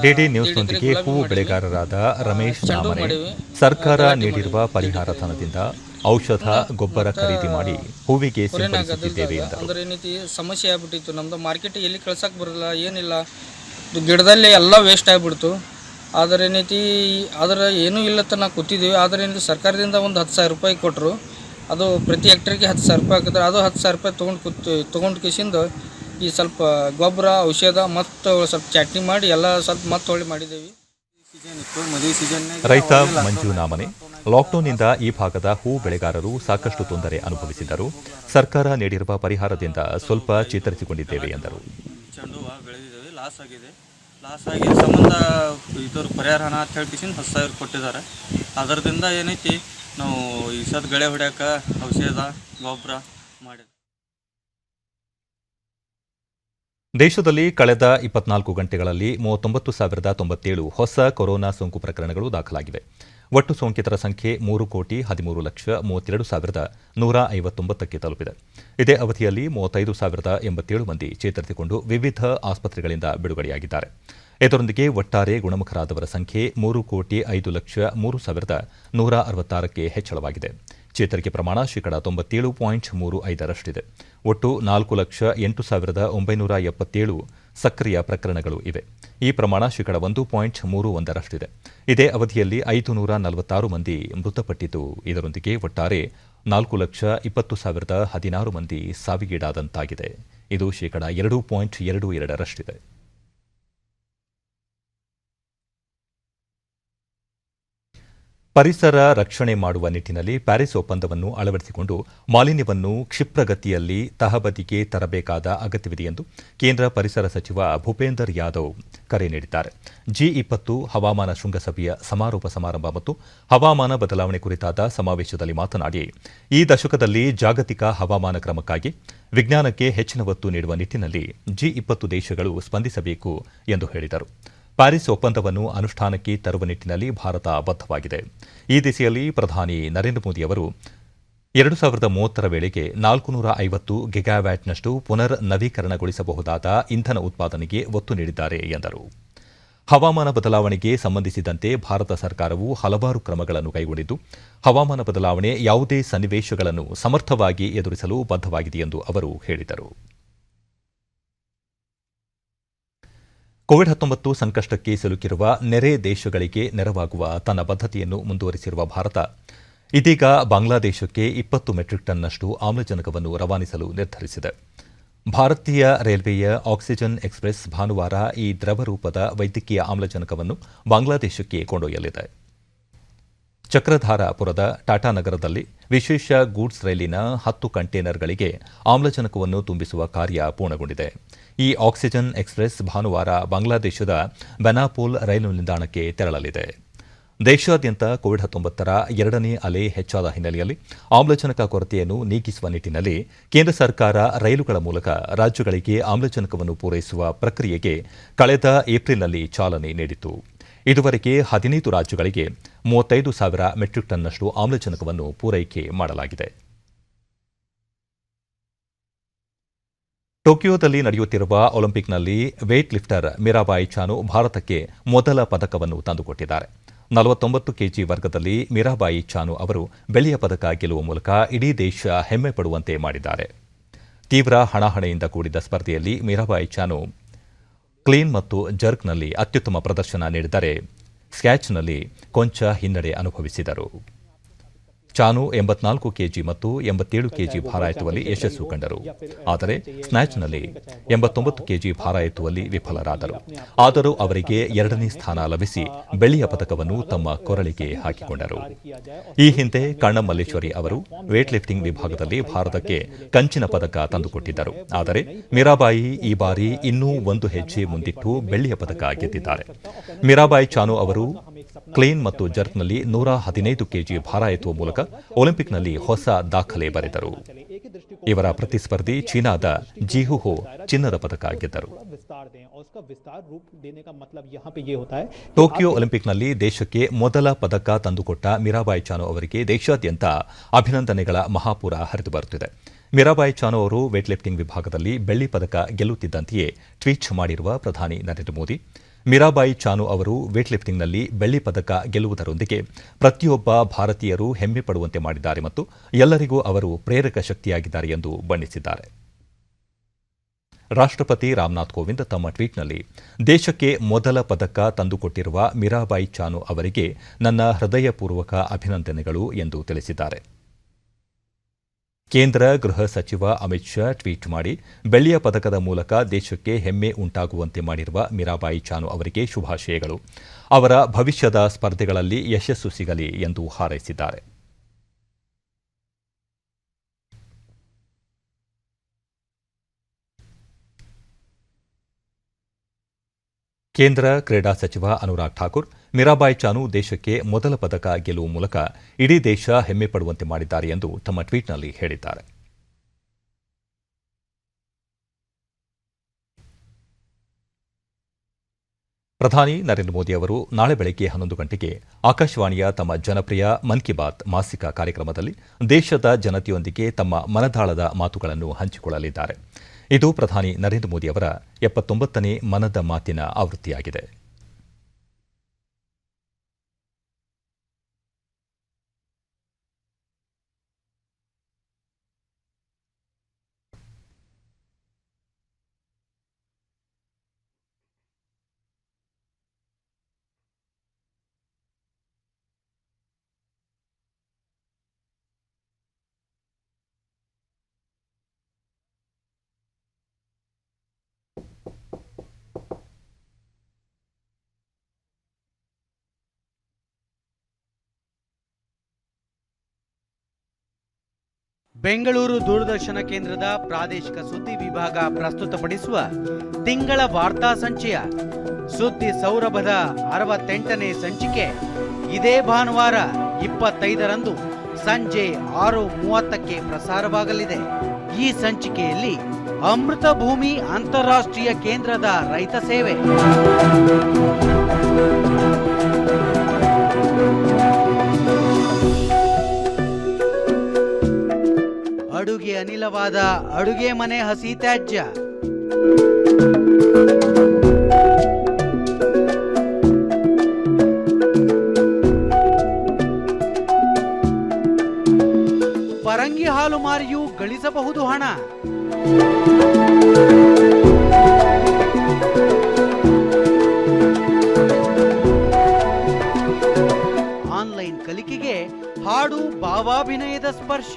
ಡಿಡಿ ನ್ಯೂಸ್ನೊಂದಿಗೆ ಹೂವು ಬೆಳೆಗಾರರಾದ ರಮೇಶ್ ನಾಮನೆ, ಸರ್ಕಾರ ನೀಡಿರುವ ಪರಿಹಾರ ಧನದಿಂದ ಔಷಧ ಗೊಬ್ಬರ ಖರೀದಿ ಮಾಡಿ ಹೂವಿಗೆ ಸಿಂಪಡಿಸುತ್ತಿದ್ದೇವೆ ಎಂದರು. ಅಂದ್ರೆ ಏನೈತಿ ಸಮಸ್ಯೆ ಆಗ್ಬಿಟ್ಟಿತ್ತು ನಮ್ದು. ಮಾರ್ಕೆಟ್ ಎಲ್ಲಿ ಕಳ್ಸಕ್ಕೆ ಬರಲ್ಲ, ಏನಿಲ್ಲ, ಗಿಡದಲ್ಲಿ ಎಲ್ಲ ವೇಸ್ಟ್ ಆಗಿಬಿಡ್ತು. ಆದರೆ ಏನೈತಿ ಅದರ ಏನೂ ಇಲ್ಲತ್ತ ನಾವು ಕೂತಿದ್ದೀವಿ. ಆದರೆ ಏನಿದೆ ಸರ್ಕಾರದಿಂದ ಒಂದು 10,000 ರೂಪಾಯಿ ಕೊಟ್ಟರು. ಅದು ಪ್ರತಿ ಹೆಕ್ಟರ್ಗೆ 10,000 ರೂಪಾಯಿ ಹಾಕಿದ್ರೆ ಅದು 10,000 ರೂಪಾಯಿ ತೊಗೊಂಡು ಕಿಸಿಂದ ಈ ಸ್ವಲ್ಪ ಗೊಬ್ಬರ ಔಷಧ ಮತ್ತು ಸ್ವಲ್ಪ ಚಟ್ನಿ ಮಾಡಿ ಎಲ್ಲ ಸ್ವಲ್ಪ ಮತ್ತೆ ಹೊಳ್ಳಿ ಮಾಡಿದ್ದೇವೆ. ರೈತ ಮಂಜು ನಾಮನೆ, ಲಾಕ್ಡೌನ್ನಿಂದ ಈ ಭಾಗದ ಹೂ ಬೆಳೆಗಾರರು ಸಾಕಷ್ಟು ತೊಂದರೆ ಅನುಭವಿಸಿದ್ದರು. ಸರ್ಕಾರ ನೀಡಿರುವ ಪರಿಹಾರದಿಂದ ಸ್ವಲ್ಪ ಚೇತರಿಸಿಕೊಂಡಿದ್ದೇವೆ ಎಂದರು. ಚೆಂಡು ಹೂವು ಬೆಳೆದಿದ್ದೇವೆ, ಲಾಸ್ ಆಗಿ ಸಂಬಂಧ ಇದ್ರ ಪರಿಹಾರ ಹಣ ಅಂತ ಹೇಳಿ 10,000 ಕೊಟ್ಟಿದ್ದಾರೆ. ಅದರದಿಂದ ಏನೈತಿ ನಾವು ಈ ಸದ್ ಗಳೆ ಹೊಡ್ಯಾಕ ಔಷಧ ಗೊಬ್ಬರ ಮಾಡಿದ್ವಿ. ದೇಶದಲ್ಲಿ ಕಳೆದ 24 ಗಂಟೆಗಳಲ್ಲಿ 39,097 ಹೊಸ ಕೊರೋನಾ ಸೋಂಕು ಪ್ರಕರಣಗಳು ದಾಖಲಾಗಿವೆ. ಒಟ್ಟು ಸೋಂಕಿತರ ಸಂಖ್ಯೆ 3,13,32,159ಕ್ಕೆ ತಲುಪಿದೆ. ಇದೇ ಅವಧಿಯಲ್ಲಿ 35,087 ಮಂದಿ ಚೇತರಿಸಿಕೊಂಡು ವಿವಿಧ ಆಸ್ಪತ್ರೆಗಳಿಂದ ಬಿಡುಗಡೆಯಾಗಿದ್ದಾರೆ. ಇದರೊಂದಿಗೆ ಒಟ್ಟಾರೆ ಗುಣಮುಖರಾದವರ ಸಂಖ್ಯೆ 3,05,03,166ಕ್ಕೆ ಹೆಚ್ಚಳವಾಗಿದೆ. ಚೇತರಿಕೆ ಪ್ರಮಾಣ 97.35%. ಒಟ್ಟು 4,08,977 ಸಕ್ರಿಯ ಪ್ರಕರಣಗಳು ಇವೆ. ಈ ಪ್ರಮಾಣ 1.31%. ಇದೇ ಅವಧಿಯಲ್ಲಿ 546 ಮಂದಿ ಮೃತಪಟ್ಟಿದ್ದು, ಇದರೊಂದಿಗೆ ಒಟ್ಟಾರೆ 4,20,16 ಮಂದಿ ಸಾವಿಗೀಡಾದಂತಾಗಿದೆ. ಇದು 2.22%. ಪರಿಸರ ರಕ್ಷಣೆ ಮಾಡುವ ನಿಟ್ಟಿನಲ್ಲಿ ಪ್ಯಾರಿಸ್ ಒಪ್ಪಂದವನ್ನು ಅಳವಡಿಸಿಕೊಂಡು ಮಾಲಿನ್ಯವನ್ನು ಕ್ಷಿಪ್ರಗತಿಯಲ್ಲಿ ತಹಬದಿಗೆ ತರಬೇಕಾದ ಅಗತ್ಯವಿದೆ ಎಂದು ಕೇಂದ್ರ ಪರಿಸರ ಸಚಿವ ಭೂಪೇಂದರ್ ಯಾದವ್ ಕರೆ ನೀಡಿದ್ದಾರೆ. G20 ಹವಾಮಾನ ಶೃಂಗಸಭೆಯ ಸಮಾರೋಪ ಸಮಾರಂಭ ಮತ್ತು ಹವಾಮಾನ ಬದಲಾವಣೆ ಕುರಿತಾದ ಸಮಾವೇಶದಲ್ಲಿ ಮಾತನಾಡಿ, ಈ ದಶಕದಲ್ಲಿ ಜಾಗತಿಕ ಹವಾಮಾನ ಕ್ರಮಕ್ಕಾಗಿ ವಿಜ್ಞಾನಕ್ಕೆ ಹೆಚ್ಚಿನ ಒತ್ತು ನೀಡುವ ನಿಟ್ಟಿನಲ್ಲಿ G20 ದೇಶಗಳು ಸ್ಪಂದಿಸಬೇಕು ಎಂದು ಹೇಳಿದರು. ಪ್ಯಾರಿಸ್ ಒಪ್ಪಂದವನ್ನು ಅನುಷ್ಠಾನಕ್ಕೆ ತರುವ ನಿಟ್ಟಿನಲ್ಲಿ ಭಾರತ ಬದ್ಧವಾಗಿದೆ. ಈ ದಿಸೆಯಲ್ಲಿ ಪ್ರಧಾನಿ ನರೇಂದ್ರ ಮೋದಿ ಅವರು 2030ರ ವೇಳೆಗೆ 450 ಗಿಗಾವ್ಯಾಟ್ನಷ್ಟು ಪುನರ್ ನವೀಕರಣಗೊಳಿಸಬಹುದಾದ ಇಂಧನ ಉತ್ಪಾದನೆಗೆ ಒತ್ತು ನೀಡಿದ್ದಾರೆ ಎಂದರು. ಹವಾಮಾನ ಬದಲಾವಣೆಗೆ ಸಂಬಂಧಿಸಿದಂತೆ ಭಾರತ ಸರ್ಕಾರವು ಹಲವಾರು ಕ್ರಮಗಳನ್ನು ಕೈಗೊಂಡಿದ್ದು, ಹವಾಮಾನ ಬದಲಾವಣೆ ಯಾವುದೇ ಸನ್ನಿವೇಶಗಳನ್ನು ಸಮರ್ಥವಾಗಿ ಎದುರಿಸಲು ಬದ್ಧವಾಗಿದೆ ಎಂದು ಅವರು ಹೇಳಿದರು. ಕೋವಿಡ್-19 ಸಂಕಷ್ಟಕ್ಕೆ ಸಿಲುಕಿರುವ ನೆರೆ ದೇಶಗಳಿಗೆ ನೆರವಾಗುವ ತನ್ನ ಬದ್ಧತೆಯನ್ನು ಮುಂದುವರಿಸಿರುವ ಭಾರತ ಇದೀಗ ಬಾಂಗ್ಲಾದೇಶಕ್ಕೆ 20 ಮೆಟ್ರಿಕ್ ಟನ್ನಷ್ಟು ಆಮ್ಲಜನಕವನ್ನು ರವಾನಿಸಲು ನಿರ್ಧರಿಸಿದೆ. ಭಾರತೀಯ ರೈಲ್ವೆಯ ಆಕ್ಸಿಜನ್ ಎಕ್ಸ್‌ಪ್ರೆಸ್ ಭಾನುವಾರ ಈ ದ್ರವ ರೂಪದ ವೈದ್ಯಕೀಯ ಆಮ್ಲಜನಕವನ್ನು ಬಾಂಗ್ಲಾದೇಶಕ್ಕೆ ಕೊಂಡೊಯ್ಯಲಿದೆ. ಚಕ್ರಧಾರಪುರದ ಟಾಟಾನಗರದಲ್ಲಿ ವಿಶೇಷ ಗೂಡ್ಸ್ ರೈಲಿನ 10 ಕಂಟೇನರ್ಗಳಿಗೆ ಆಮ್ಲಜನಕವನ್ನು ತುಂಬಿಸುವ ಕಾರ್ಯ ಪೂರ್ಣಗೊಂಡಿದೆ. ಈ ಆಕ್ಸಿಜನ್ ಎಕ್ಸ್‌ಪ್ರೆಸ್ ಭಾನುವಾರ ಬಾಂಗ್ಲಾದೇಶದ ಬೆನಾಪೋಲ್ ರೈಲು ನಿಲ್ದಾಣಕ್ಕೆ ತೆರಳಲಿದೆ. ದೇಶಾದ್ಯಂತ ಕೋವಿಡ್-19ರ 2ನೇ ಅಲೆ ಹೆಚ್ಚಾದ ಹಿನ್ನೆಲೆಯಲ್ಲಿ ಆಮ್ಲಜನಕ ಕೊರತೆಯನ್ನು ನೀಗಿಸುವ ನಿಟ್ಟಿನಲ್ಲಿ ಕೇಂದ್ರ ಸರ್ಕಾರ ರೈಲುಗಳ ಮೂಲಕ ರಾಜ್ಯಗಳಿಗೆ ಆಮ್ಲಜನಕವನ್ನು ಪೂರೈಸುವ ಪ್ರಕ್ರಿಯೆಗೆ ಕಳೆದ ಏಪ್ರಿಲ್ನಲ್ಲಿ ಚಾಲನೆ ನೀಡಿತು. ಇದುವರೆಗೆ 15 ರಾಜ್ಯಗಳಿಗೆ 35,000 ಮೆಟ್ರಿಕ್ ಟನ್ನಷ್ಟು ಆಮ್ಲಜನಕವನ್ನು ಪೂರೈಕೆ ಮಾಡಲಾಗಿದೆ. ಟೋಕಿಯೋದಲ್ಲಿ ನಡೆಯುತ್ತಿರುವ ಒಲಿಂಪಿಕ್ನಲ್ಲಿ ವೇಟ್ ಲಿಫ್ಟರ್ ಮೀರಾಬಾಯಿ ಚಾನು ಭಾರತಕ್ಕೆ ಮೊದಲ ಪದಕವನ್ನು ತಂದುಕೊಟ್ಟಿದ್ದಾರೆ. 49 ಕೆಜಿ ವರ್ಗದಲ್ಲಿ ಮೀರಾಬಾಯಿ ಚಾನು ಅವರು ಬೆಳ್ಳಿಯ ಪದಕ ಗೆಲ್ಲುವ ಮೂಲಕ ಇಡೀ ದೇಶ ಹೆಮ್ಮೆ ಪಡುವಂತೆ ಮಾಡಿದ್ದಾರೆ. ತೀವ್ರ ಹಣಾಹಣಿಯಿಂದ ಕೂಡಿದ ಸ್ಪರ್ಧೆಯಲ್ಲಿ ಮೀರಾಬಾಯಿ ಚಾನು ಕ್ಲೀನ್ ಮತ್ತು ಜರ್ಕ್ನಲ್ಲಿ ಅತ್ಯುತ್ತಮ ಪ್ರದರ್ಶನ ನೀಡಿದರೆ ಸ್ಕ್ಯಾಚ್ನಲ್ಲಿ ಕೊಂಚ ಹಿನ್ನಡೆ ಅನುಭವಿಸಿದರು. ಚಾನು 84 ಕೆಜಿ ಮತ್ತು 87 ಕೆಜಿ ಭಾರ ಎತ್ತುವಲ್ಲಿ ಯಶಸ್ಸು ಕಂಡರು. ಆದರೆ ಸ್ನ್ಯಾಚ್ನಲ್ಲಿ 89 ಕೆಜಿ ಭಾರ ಎತ್ತುವಲ್ಲಿ ವಿಫಲರಾದರು. ಆದರೂ ಅವರಿಗೆ 2ನೇ ಸ್ಥಾನ ಲಭಿಸಿ ಬೆಳ್ಳಿಯ ಪದಕವನ್ನು ತಮ್ಮ ಕೊರಳಿಗೆ ಹಾಕಿಕೊಂಡರು. ಈ ಹಿಂದೆ ಕಣ್ಣಂ ಮಲ್ಲೇಶ್ವರಿ ಅವರು ವೇಟ್ ಲಿಫ್ಟಿಂಗ್ ವಿಭಾಗದಲ್ಲಿ ಭಾರತಕ್ಕೆ ಕಂಚಿನ ಪದಕ ತಂದುಕೊಟ್ಟಿದ್ದರು. ಆದರೆ ಮೀರಾಬಾಯಿ ಈ ಬಾರಿ ಇನ್ನೂ ಒಂದು ಹೆಜ್ಜೆ ಮುಂದಿಟ್ಟು ಬೆಳ್ಳಿಯ ಪದಕ ಗೆದ್ದಿದ್ದಾರೆ. ಮೀರಾಬಾಯಿ ಚಾನು ಅವರು ಕ್ಲೀನ್ ಮತ್ತು ಜರ್ಕ್ನಲ್ಲಿ 115 ಕೆಜಿ ಭಾರ ಎತ್ತುವ ಮೂಲಕ ಒಲಿಂಪಿಕ್ನಲ್ಲಿ ಹೊಸ ದಾಖಲೆ ಬರೆದರು. ಇವರ ಪ್ರತಿಸ್ಪರ್ಧಿ ಚೀನಾದ ಜಿಹುಹೋ ಚಿನ್ನದ ಪದಕ ಗೆದ್ದರು. ಟೋಕಿಯೋ ಒಲಿಂಪಿಕ್ನಲ್ಲಿ ದೇಶಕ್ಕೆ ಮೊದಲ ಪದಕ ತಂದುಕೊಟ್ಟ ಮೀರಾಬಾಯಿ ಚಾನು ಅವರಿಗೆ ದೇಶಾದ್ಯಂತ ಅಭಿನಂದನೆಗಳ ಮಹಾಪೂರ ಹರಿದು ಬರುತ್ತಿದೆ. ಮೀರಾಬಾಯಿ ಚಾನು ಅವರು ವೇಟ್ ಲಿಫ್ಟಿಂಗ್ ವಿಭಾಗದಲ್ಲಿ ಬೆಳ್ಳಿ ಪದಕ ಗೆಲ್ಲುತ್ತಿದ್ದಂತೆಯೇ ಟ್ವೀಟ್ ಮಾಡಿರುವ ಪ್ರಧಾನಿ ನರೇಂದ್ರ ಮೋದಿ, ಮೀರಾಬಾಯಿ ಚಾನು ಅವರು ವೇಟ್ ಲಿಫ್ಟಿಂಗ್ನಲ್ಲಿ ಬೆಳ್ಳಿ ಪದಕ ಗೆಲ್ಲುವುದರೊಂದಿಗೆ ಪ್ರತಿಯೊಬ್ಬ ಭಾರತೀಯರು ಹೆಮ್ಮೆ ಪಡುವಂತೆ ಮಾಡಿದ್ದಾರೆ ಮತ್ತು ಎಲ್ಲರಿಗೂ ಅವರು ಪ್ರೇರಕ ಶಕ್ತಿಯಾಗಿದ್ದಾರೆ ಎಂದು ಬಣ್ಣಿಸಿದ್ದಾರೆ. ರಾಷ್ಟ್ರಪತಿ ರಾಮನಾಥ್ ಕೋವಿಂದ್ ತಮ್ಮ ಟ್ವೀಟ್ನಲ್ಲಿ ದೇಶಕ್ಕೆ ಮೊದಲ ಪದಕ ತಂದುಕೊಟ್ಟಿರುವ ಮೀರಾಬಾಯಿ ಚಾನು ಅವರಿಗೆ ನನ್ನ ಹೃದಯಪೂರ್ವಕ ಅಭಿನಂದನೆಗಳು ಎಂದು ತಿಳಿಸಿದ್ದಾರೆ. ಕೇಂದ್ರ ಗೃಹ ಸಚಿವ ಅಮಿತ್ ಶಾ ಟ್ವೀಟ್ ಮಾಡಿ ಬೆಳ್ಳಿಯ ಪದಕದ ಮೂಲಕ ದೇಶಕ್ಕೆ ಹೆಮ್ಮೆ ಉಂಟಾಗುವಂತೆ ಮಾಡಿರುವ ಮೀರಾಬಾಯಿ ಚಾನು ಅವರಿಗೆ ಶುಭಾಶಯಗಳು. ಅವರ ಭವಿಷ್ಯದ ಸ್ಪರ್ಧೆಗಳಲ್ಲಿ ಯಶಸ್ಸು ಸಿಗಲಿ ಎಂದು ಹಾರೈಸಿದ್ದಾರೆ. ಕೇಂದ್ರ ಕ್ರೀಡಾ ಸಚಿವ ಅನುರಾಗ್ ಠಾಕೂರ್ ಮೀರಾಬಾಯಿ ಚಾನು ದೇಶಕ್ಕೆ ಮೊದಲ ಪದಕ ಗೆಲ್ಲುವ ಮೂಲಕ ಇಡೀ ದೇಶ ಹೆಮ್ಮೆ ಪಡುವಂತೆ ಮಾಡಿದ್ದಾರೆ ಎಂದು ತಮ್ಮ ಟ್ವೀಟ್ನಲ್ಲಿ ಹೇಳಿದ್ದಾರೆ. ಪ್ರಧಾನಿ ನರೇಂದ್ರ ಮೋದಿ ಅವರು ನಾಳೆ ಬೆಳಗ್ಗೆ 11 ಗಂಟೆಗೆ ಆಕಾಶವಾಣಿಯ ತಮ್ಮ ಜನಪ್ರಿಯ ಮನ್ ಕಿ ಬಾತ್ ಮಾಸಿಕ ಕಾರ್ಯಕ್ರಮದಲ್ಲಿ ದೇಶದ ಜನತೆಯೊಂದಿಗೆ ತಮ್ಮ ಮನದಾಳದ ಮಾತುಗಳನ್ನು ಹಂಚಿಕೊಳ್ಳಲಿದ್ದಾರೆ. ಇದು ಪ್ರಧಾನಿ ನರೇಂದ್ರ ಮೋದಿ ಅವರ 79ನೇ ಮನದ ಮಾತಿನ ಆವೃತ್ತಿಯಾಗಿದೆ. ಬೆಂಗಳೂರು ದೂರದರ್ಶನ ಕೇಂದ್ರದ ಪ್ರಾದೇಶಿಕ ಸುದ್ದಿ ವಿಭಾಗ ಪ್ರಸ್ತುತಪಡಿಸುವ ತಿಂಗಳ ವಾರ್ತಾ ಸಂಚಯ ಸುದ್ದಿ ಸೌರಭದ 68ನೇ ಸಂಚಿಕೆ ಇದೇ ಭಾನುವಾರ 25ರಂದು ಸಂಜೆ 6:30ಕ್ಕೆ ಪ್ರಸಾರವಾಗಲಿದೆ. ಈ ಸಂಚಿಕೆಯಲ್ಲಿ ಅಮೃತ ಭೂಮಿ ಅಂತಾರಾಷ್ಟ್ರೀಯ ಕೇಂದ್ರದ ರೈತ ಸೇವೆ, ಅಡುಗೆ ಅನಿಲವಾದ ಅಡುಗೆ ಮನೆ ಹಸಿ ತ್ಯಾಜ್ಯ, ಪರಂಗಿ ಹಾಲು ಮಾರಿಯೂ ಗಳಿಸಬಹುದು ಹಣ, ಆನ್ಲೈನ್ ಕಲಿಕೆಗೆ ಹಾಡು ಭಾವಾಭಿನಯದ ಸ್ಪರ್ಶ,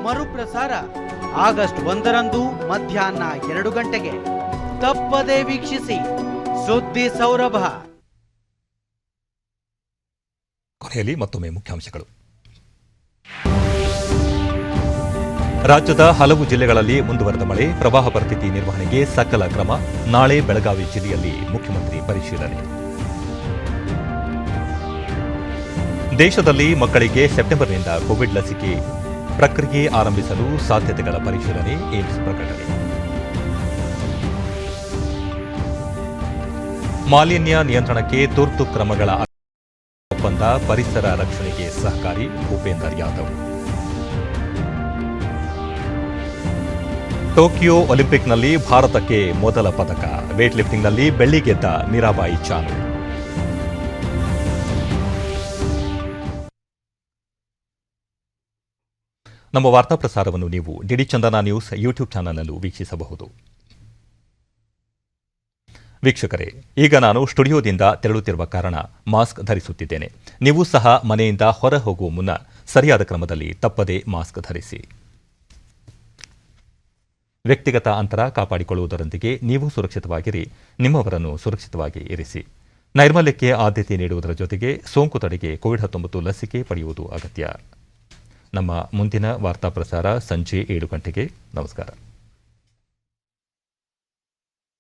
ಮರುಪ್ರಸಾರ ಆಗಸ್ಟ್ 1ರಂದು ಮಧ್ಯಾಹ್ನ 2 ಗಂಟೆಗೆ. ತಪ್ಪದೇ ವೀಕ್ಷಿಸಿ ಸುದ್ದಿ ಸೌರಭ. ಕೊನೆಯಲ್ಲಿ ಮತ್ತೊಮ್ಮೆ ಮುಖ್ಯಾಂಶಗಳು. ರಾಜ್ಯದ ಹಲವು ಜಿಲ್ಲೆಗಳಲ್ಲಿ ಮುಂದುವರೆದ ಮಳೆ, ಪ್ರವಾಹ ಪರಿಸ್ಥಿತಿ ನಿರ್ವಹಣೆಗೆ ಸಕಲ ಕ್ರಮ. ನಾಳೆ ಬೆಳಗಾವಿ ಜಿಲ್ಲೆಯಲ್ಲಿ ಮುಖ್ಯಮಂತ್ರಿ ಪರಿಶೀಲನೆ. ದೇಶದಲ್ಲಿ ಮಕ್ಕಳಿಗೆ ಸೆಪ್ಟೆಂಬರ್ನಿಂದ ಕೋವಿಡ್ ಲಸಿಕೆ ಪ್ರಕ್ರಿಯೆ ಆರಂಭಿಸಲು ಸಾಧ್ಯತೆಗಳ ಪರಿಶೀಲನೆ, ಏಮ್ಸ್ ಪ್ರಕಟಣೆ. ಮಾಲಿನ್ಯ ನಿಯಂತ್ರಣಕ್ಕೆ ತುರ್ತು ಕ್ರಮಗಳ ಒಪ್ಪಂದ ತಂಡ ಪರಿಸರ ರಕ್ಷಣೆಗೆ ಸಹಕಾರಿ ಭೂಪೇಂದರ್ ಯಾದವ್. ಟೋಕಿಯೋ ಒಲಿಂಪಿಕ್ನಲ್ಲಿ ಭಾರತಕ್ಕೆ ಮೊದಲ ಪದಕ. ವೇಟ್ ಲಿಫ್ಟಿಂಗ್ನಲ್ಲಿ ಬೆಳ್ಳಿ ಗೆದ್ದ ಮೀರಾಬಾಯಿ ಚಾನು. ನಮ್ಮ ವಾರ್ತಾ ಪ್ರಸಾರವನ್ನು ನೀವು ಡಿಡಿ ಚಂದನ ನ್ಯೂಸ್ ಯೂಟ್ಯೂಬ್ ಚಾನಲ್ನಲ್ಲೂ ವೀಕ್ಷಿಸಬಹುದು. ವೀಕ್ಷಕರೇ, ಈಗ ನಾನು ಸ್ಟುಡಿಯೋದಿಂದ ತೆರಳುತ್ತಿರುವ ಕಾರಣ ಮಾಸ್ಕ್ ಧರಿಸುತ್ತಿದ್ದೇನೆ. ನೀವು ಸಹ ಮನೆಯಿಂದ ಹೊರ ಹೋಗುವ ಮುನ್ನ ಸರಿಯಾದ ಕ್ರಮದಲ್ಲಿ ತಪ್ಪದೇ ಮಾಸ್ಕ್ ಧರಿಸಿ. ವ್ಯಕ್ತಿಗತ ಅಂತರ ಕಾಪಾಡಿಕೊಳ್ಳುವುದರೊಂದಿಗೆ ನೀವು ಸುರಕ್ಷಿತವಾಗಿರಿ, ನಿಮ್ಮವರನ್ನು ಸುರಕ್ಷಿತವಾಗಿ ಇರಿಸಿ. ನೈರ್ಮಲ್ಯಕ್ಕೆ ಆದ್ಯತೆ ನೀಡುವುದರ ಜೊತೆಗೆ ಸೋಂಕು ತಡೆಗೆ ಕೋವಿಡ್-19 ಲಸಿಕೆ ಪಡೆಯುವುದು ಅಗತ್ಯ. ನಮ್ಮ ಮುಂದಿನ ವಾರ್ತಾ ಪ್ರಸಾರ ಸಂಜೆ 7 ಗಂಟೆಗೆ. ನಮಸ್ಕಾರ.